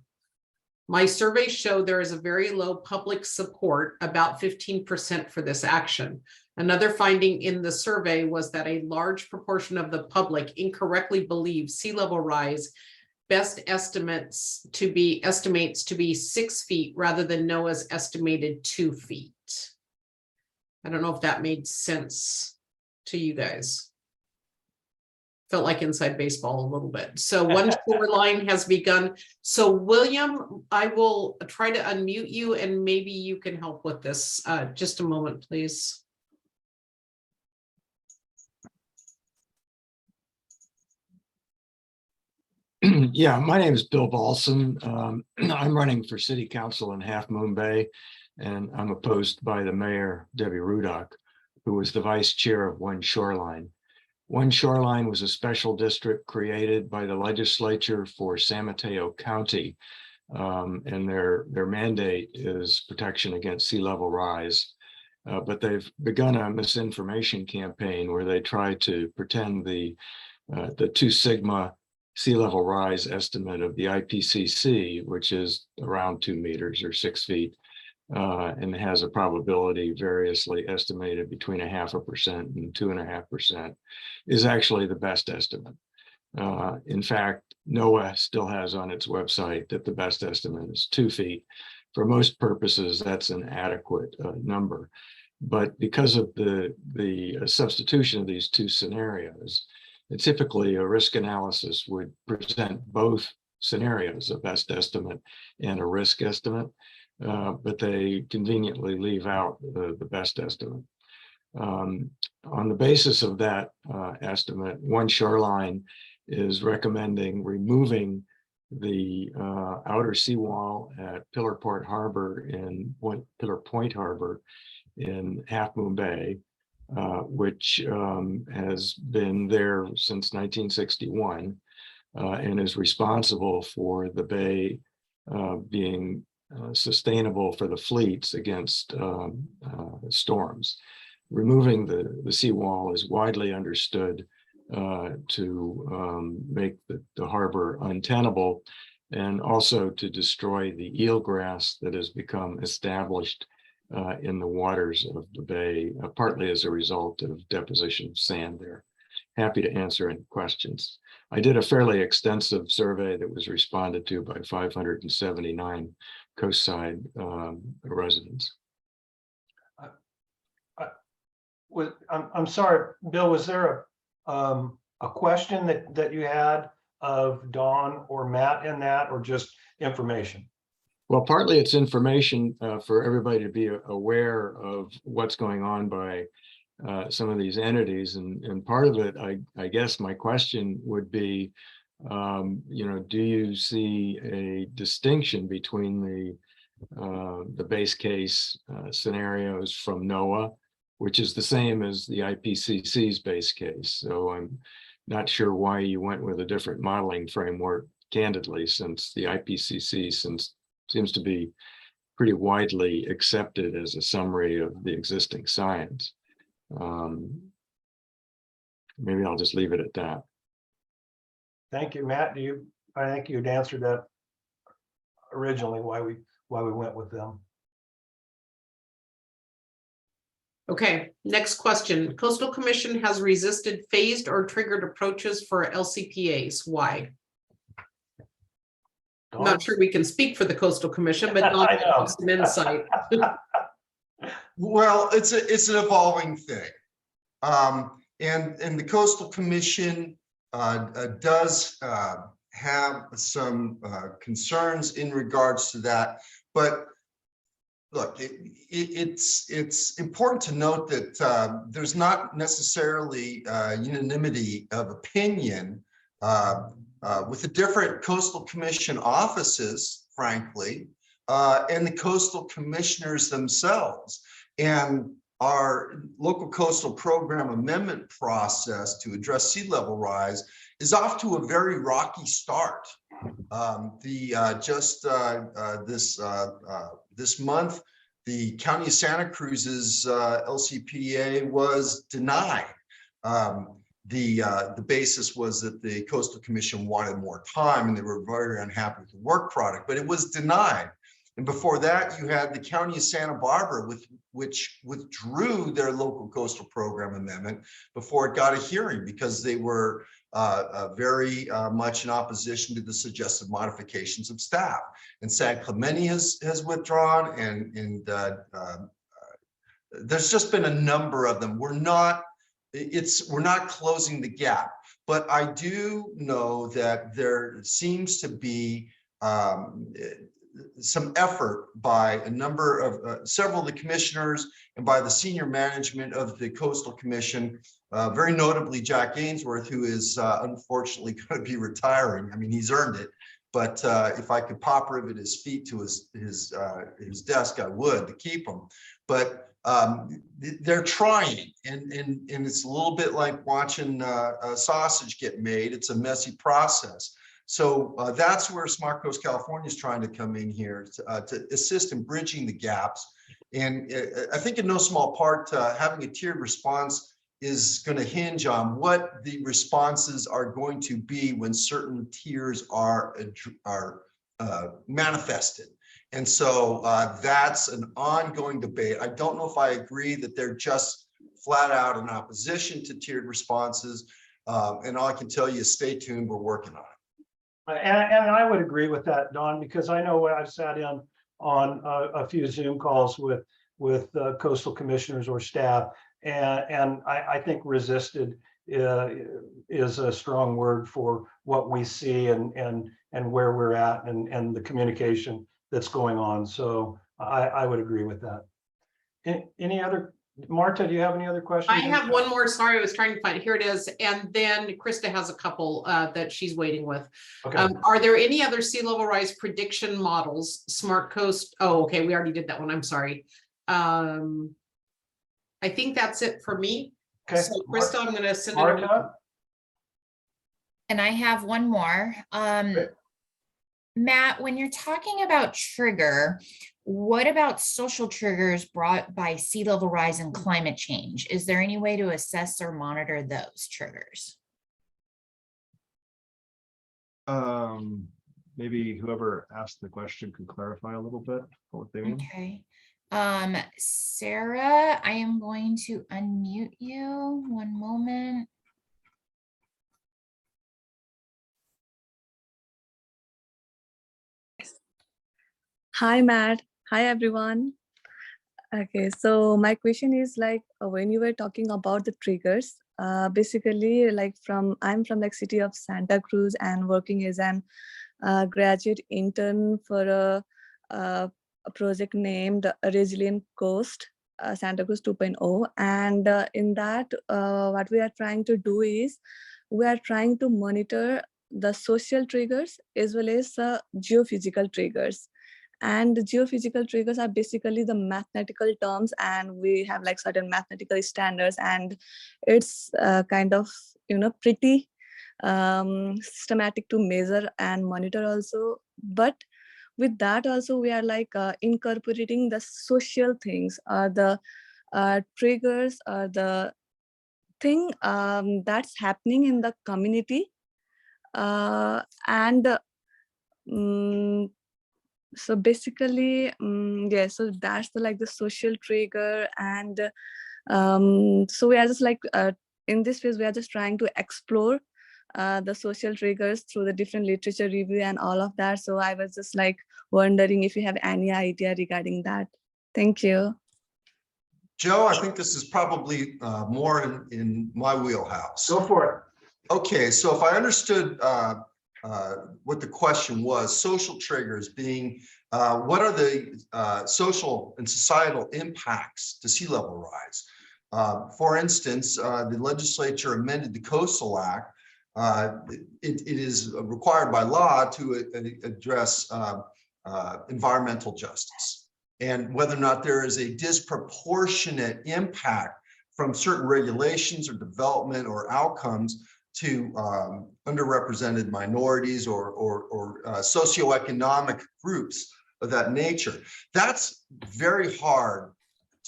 My surveys show there is a very low public support, about 15% for this action. Another finding in the survey was that a large proportion of the public incorrectly believes sea level rise best estimates to be 6 feet rather than NOAA's estimated 2 feet. I don't know if that made sense to you guys. Felt like inside baseball a little bit. So One Shoreline has begun. So William, I will try to unmute you and maybe you can help with this. Just a moment, please. Yeah, my name is Bill Balson. I'm running for city council in Half Moon Bay, and I'm opposed by the mayor, Debbie Rudock, who was the vice chair of One Shoreline. One Shoreline was a special district created by the legislature for San Mateo County, and their mandate is protection against sea level rise. But they've begun a misinformation campaign where they try to pretend the 2 sigma sea level rise estimate of the IPCC, which is around 2 meters or 6 feet, and has a probability variously estimated between 0.5% and 2.5%, is actually the best estimate. In fact, NOAA still has on its website that the best estimate is 2 feet. For most purposes, that's an adequate number. But because of the substitution of these 2 scenarios, typically a risk analysis would present both scenarios, a best estimate and a risk estimate, but they conveniently leave out the best estimate. On the basis of that estimate, One Shoreline is recommending removing the outer seawall at Pillar Point Harbor in Half Moon Bay, which has been there since 1961 and is responsible for the bay being sustainable for the fleets against storms. Removing the seawall is widely understood to make the harbor untenable and also to destroy the eelgrass that has become established in the waters of the bay, partly as a result of deposition of sand there. Happy to answer any questions. I did a fairly extensive survey that was responded to by 579 coastside residents. I'm sorry, Bill, was there a question that you had of Dawn or Matt in that, or just information? Well, partly it's information for everybody to be aware of what's going on by some of these entities, and part of it, I guess my question would be, do you see a distinction between the base case scenarios from NOAA, which is the same as the IPCC's base case? So I'm not sure why you went with a different modeling framework, candidly, since the IPCC seems to be pretty widely accepted as a summary of the existing science. Maybe I'll just leave it at that. Thank you, Matt. I think you'd answered that originally, why we went with them. Okay, next question. Coastal Commission has resisted phased or triggered approaches for LCPAs. Why? I'm not sure we can speak for the Coastal Commission, but not some insight. Well, it's an evolving thing. And the Coastal Commission does have some concerns in regards to that. But look, it's important to note that there's not necessarily unanimity of opinion with the different Coastal Commission offices, frankly, and the coastal commissioners themselves. And our local coastal program amendment process to address sea level rise is off to a very rocky start. This month, the County of Santa Cruz's LCPA was denied. the basis was that the Coastal Commission wanted more time and they were very unhappy with the work product, but it was denied. And before that, you had the County of Santa Barbara, which withdrew their local coastal program amendment before it got a hearing because they were very much in opposition to the suggested modifications of staff. And San Clemente has withdrawn, and there's just been a number of them. We're not closing the gap, but I do know that there seems to be some effort by a number of several of the commissioners and by the senior management of the Coastal Commission, very notably Jack Ainsworth, who is unfortunately going to be retiring. I mean, he's earned it, but if I could pop rivet his feet to his desk, I would, to keep him. But they're trying, and it's a little bit like watching a sausage get made. It's a messy process. So that's where Smart Coast California is trying to come in here to assist in bridging the gaps. And I think in no small part, having a tiered response is going to hinge on what the responses are going to be when certain tiers are manifested. And so that's an ongoing debate. I don't know if I agree that they're just flat out in opposition to tiered responses. And all I can tell you is stay tuned, we're working on it. And I would agree with that, Don, because I know I've sat in on a few Zoom calls with coastal commissioners or staff, and I think resisted is a strong word for what we see and where we're at and the communication that's going on. So I would agree with that. Any other? Marta, do you have any other questions? I have one more. Sorry, I was trying to find it. Here it is. And then Krista has a couple that she's waiting with. Okay. Are there any other sea level rise prediction models? Smart Coast. Oh, okay. We already did that one. I'm sorry. I think that's it for me. Okay. So Krista, I'm going to send it Marta? over. And I have one more. Matt, when you're talking about trigger, what about social triggers brought by sea level rise and climate change? Is there any way to assess or monitor those triggers? Maybe whoever asked the question could clarify a little bit what they mean. Okay. Sarah, I am going to unmute you. One moment. Hi, Matt. Hi, everyone. Okay, so my question is like when you were talking about the triggers, basically like I'm from like city of Santa Cruz and working as an graduate intern for a project named Resilient Coast, Santa Cruz 2.0. And in that, what we are trying to do is we are trying to monitor the social triggers as well as geophysical triggers. And the geophysical triggers are basically the mathematical terms, and we have like certain mathematical standards, and it's kind of, pretty systematic to measure and monitor also. But with that also, we are like incorporating the social things, the triggers, the thing that's happening in the community. So basically, yeah, so that's the social trigger. And so we are just like, in this phase, we are just trying to explore the social triggers through the different literature review and all of that. So I was just like wondering if you have any idea regarding that. Thank you. Joe, I think this is probably more in my wheelhouse. Go for it. Okay, so if I understood what the question was, social triggers being, what are the social and societal impacts to sea level rise? For instance, the legislature amended the Coastal Act. It is required by law to address environmental justice, and whether or not there is a disproportionate impact from certain regulations or development or outcomes to underrepresented minorities or socioeconomic groups of that nature. That's very hard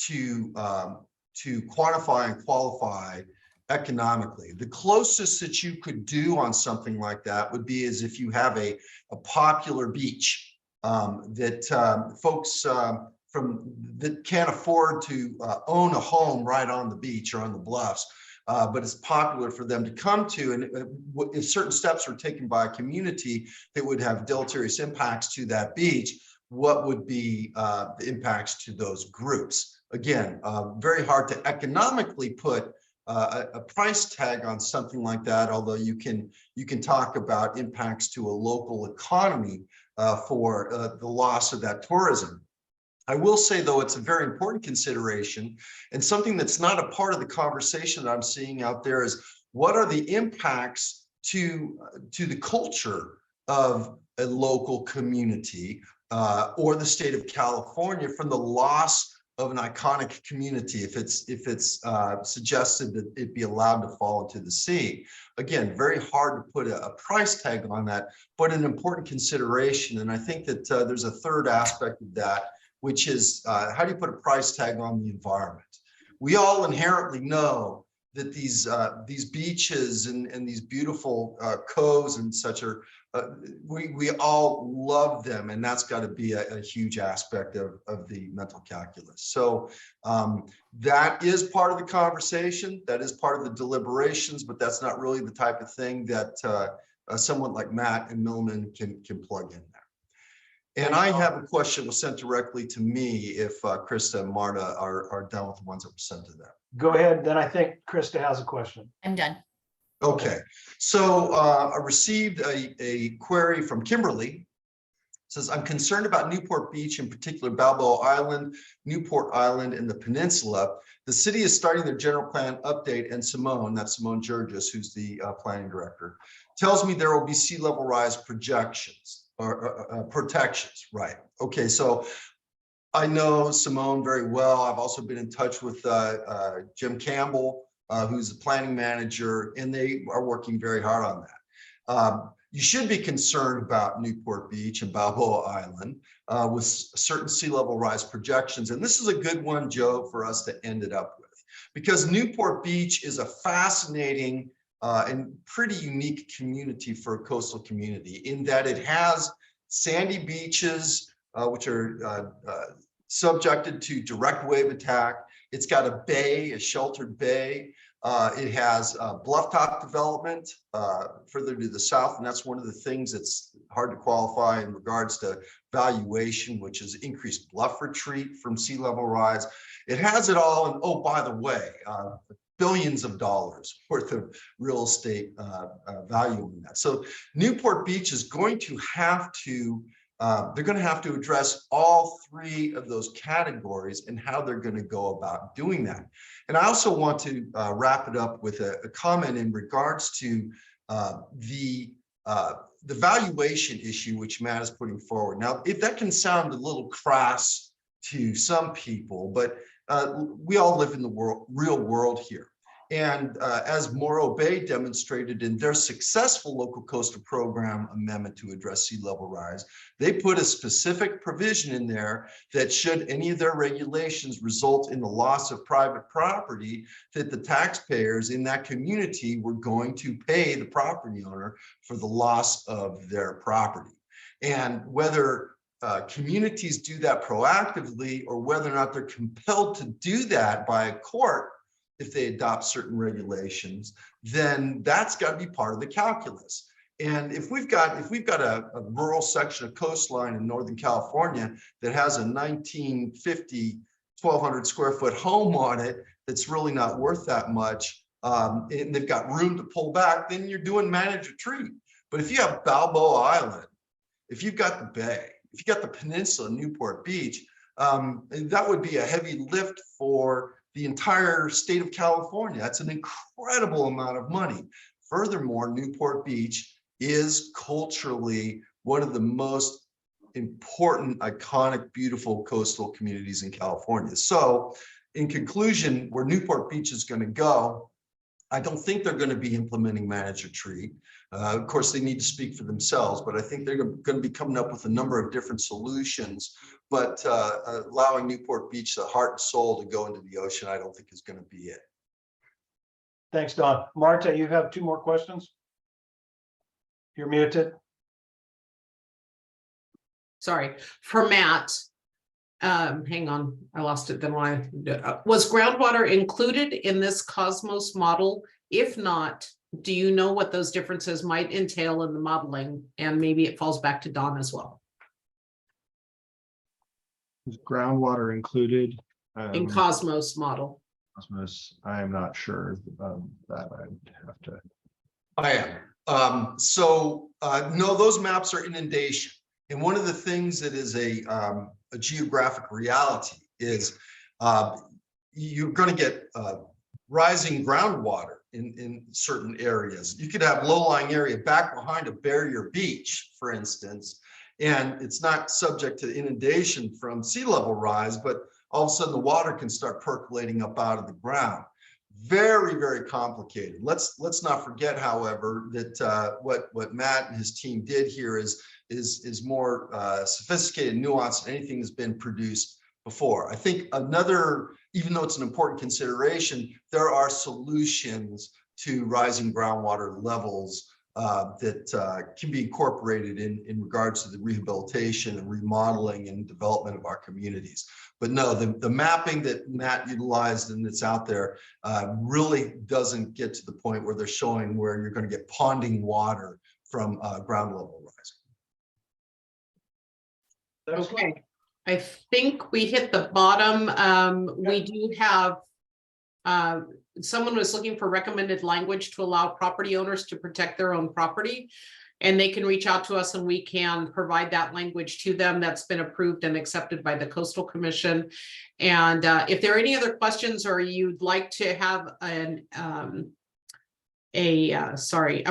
to quantify and qualify economically. The closest that you could do on something like that would be as if you have a popular beach that folks that can't afford to own a home right on the beach or on the bluffs. But it's popular for them to come to. And if certain steps were taken by a community that would have deleterious impacts to that beach, what would be the impacts to those groups? Again, very hard to economically put a price tag on something like that, although you can talk about impacts to a local economy for the loss of that tourism. I will say, though, it's a very important consideration, and something that's not a part of the conversation that I'm seeing out there is what are the impacts to the culture of a local community or the state of California from the loss of an iconic community if it's suggested that it be allowed to fall into the sea. Again, very hard to put a price tag on that, but an important consideration. And I think that there's a third aspect of that, which is how do you put a price tag on the environment? We all inherently know that these beaches and these beautiful coves and such are, we all love them, and that's got to be a huge aspect of the mental calculus. So that is part of the conversation, that is part of the deliberations, but that's not really the type of thing that someone like Matt and Milliman can plug in there. And I have a question that was sent directly to me if Krista and Marta are done with the ones that were sent to them. Go ahead. Then I think Krista has a question. I'm done. Okay, so I received a query from Kimberly. It says, I'm concerned about Newport Beach, in particular Balboa Island, Newport Island, and the peninsula. The city is starting their general plan update, and Simone, that's Simone Georges, who's the planning director, tells me there will be sea level rise projections or protections, right? Okay, so I know Simone very well. I've also been in touch with Jim Campbell, who's the planning manager, and they are working very hard on that. You should be concerned about Newport Beach and Balboa Island with certain sea level rise projections. And this is a good one, Joe, for us to end it up with, because Newport Beach is a fascinating and pretty unique community for a coastal community in that it has sandy beaches, which are subjected to direct wave attack. It's got a bay, a sheltered bay. It has bluff top development further to the south, and that's one of the things that's hard to qualify in regards to valuation, which is increased bluff retreat from sea level rise. It has it all, and oh, by the way, billions of dollars worth of real estate value in that. So Newport Beach is going to have to they're going to have to address all three of those categories and how they're going to go about doing that. And I also want to wrap it up with a comment in regards to the valuation issue, which Matt is putting forward. Now, if that can sound a little crass to some people, but we all live in the real world here. And as Morro Bay demonstrated in their successful local coastal program amendment to address sea level rise, they put a specific provision in there that should any of their regulations result in the loss of private property, that the taxpayers in that community were going to pay the property owner for the loss of their property. And whether communities do that proactively or whether or not they're compelled to do that by a court, if they adopt certain regulations, then that's got to be part of the calculus. And if we've got a rural section of coastline in Northern California that has a 1950, 1,200 square foot home on it that's really not worth that much, and they've got room to pull back, then you're doing managed retreat. But if you have Balboa Island, if you've got the bay, if you got the peninsula, Newport Beach, that would be a heavy lift for the entire state of California. That's an incredible amount of money. Furthermore, Newport Beach is culturally one of the most important, iconic, beautiful coastal communities in California. So in conclusion, where Newport Beach is going to go, I don't think they're going to be implementing managed retreat. Of course, they need to speak for themselves, but I think they're going to be coming up with a number of different solutions. But allowing Newport Beach, the heart and soul, to go into the ocean, I don't think is going to be it. Thanks, Don. Marta, you have 2 more questions? You're muted. Sorry, for Matt. Hang on, I lost it then when was groundwater included in this Cosmos model? If not, do you know what those differences might entail in the modeling? And maybe it falls back to Don as well. Is groundwater included? In Cosmos model. Cosmos, I am not sure that I'd have to. I am. No, those maps are inundation. And one of the things that is a geographic reality is you're going to get rising groundwater in certain areas. You could have low-lying area back behind a barrier beach, for instance, and it's not subject to inundation from sea level rise, but all of a sudden the water can start percolating up out of the ground. Very, very complicated. Let's not forget, however, that what Matt and his team did here is more sophisticated, nuanced than anything that's been produced before. I think another, even though it's an important consideration, there are solutions to rising groundwater levels that can be incorporated in regards to the rehabilitation and remodeling and development of our communities. But no, the mapping that Matt utilized and that's out there really doesn't get to the point where they're showing where you're going to get ponding water from ground level rise. Okay, I think we hit the bottom. We do have someone was looking for recommended language to allow property owners to protect their own property. And they can reach out to us and we can provide that language to them. That's been approved and accepted by the Coastal Commission. And if there are any other questions or you'd like to have a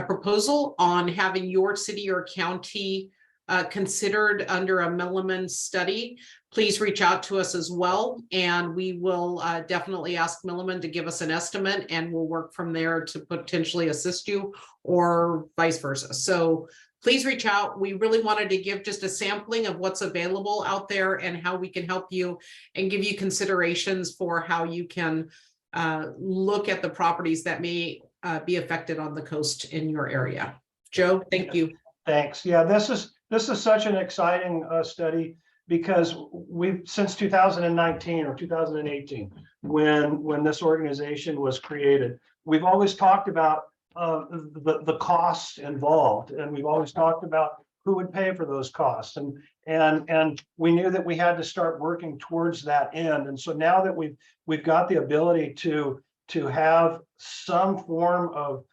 proposal on having your city or county considered under a Milliman study, please reach out to us as well. And we will definitely ask Milliman to give us an estimate and we'll work from there to potentially assist you or vice versa. So please reach out. We really wanted to give just a sampling of what's available out there and how we can help you and give you considerations for how you can look at the properties that may be affected on the coast in your area. Joe, thank you. Thanks. Yeah, this is such an exciting study because we've since 2019 or 2018, when this organization was created, we've always talked about the costs involved, and we've always talked about who would pay for those costs, and we knew that we had to start working towards that end. And so now that we've got the ability to have some form of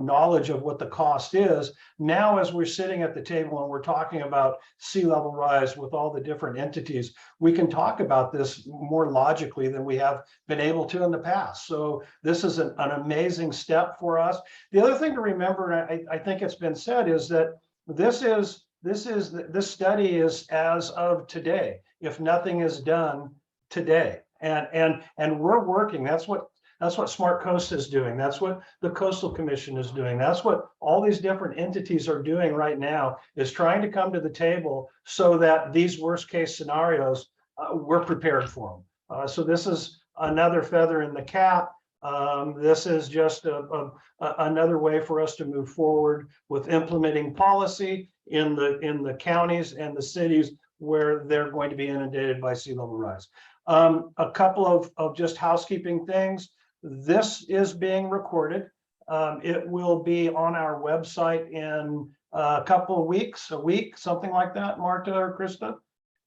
knowledge of what the cost is, now as we're sitting at the table and we're talking about sea level rise with all the different entities, we can talk about this more logically than we have been able to in the past. So this is an amazing step for us. The other thing to remember, and I think it's been said, is that this study is as of today, if nothing is done today. And we're working. That's what Smart Coast is doing. That's what the Coastal Commission is doing. That's what all these different entities are doing right now, is trying to come to the table so that these worst case scenarios, we're prepared for them. So this is another feather in the cap. This is just another way for us to move forward with implementing policy in the counties and the cities where they're going to be inundated by sea level rise. A couple of just housekeeping things. This is being recorded. It will be on our website in a couple of weeks, a week, something like that, Marta or Krista?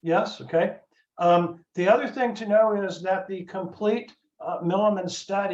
Yes, okay. The other thing to know is that the complete Milliman study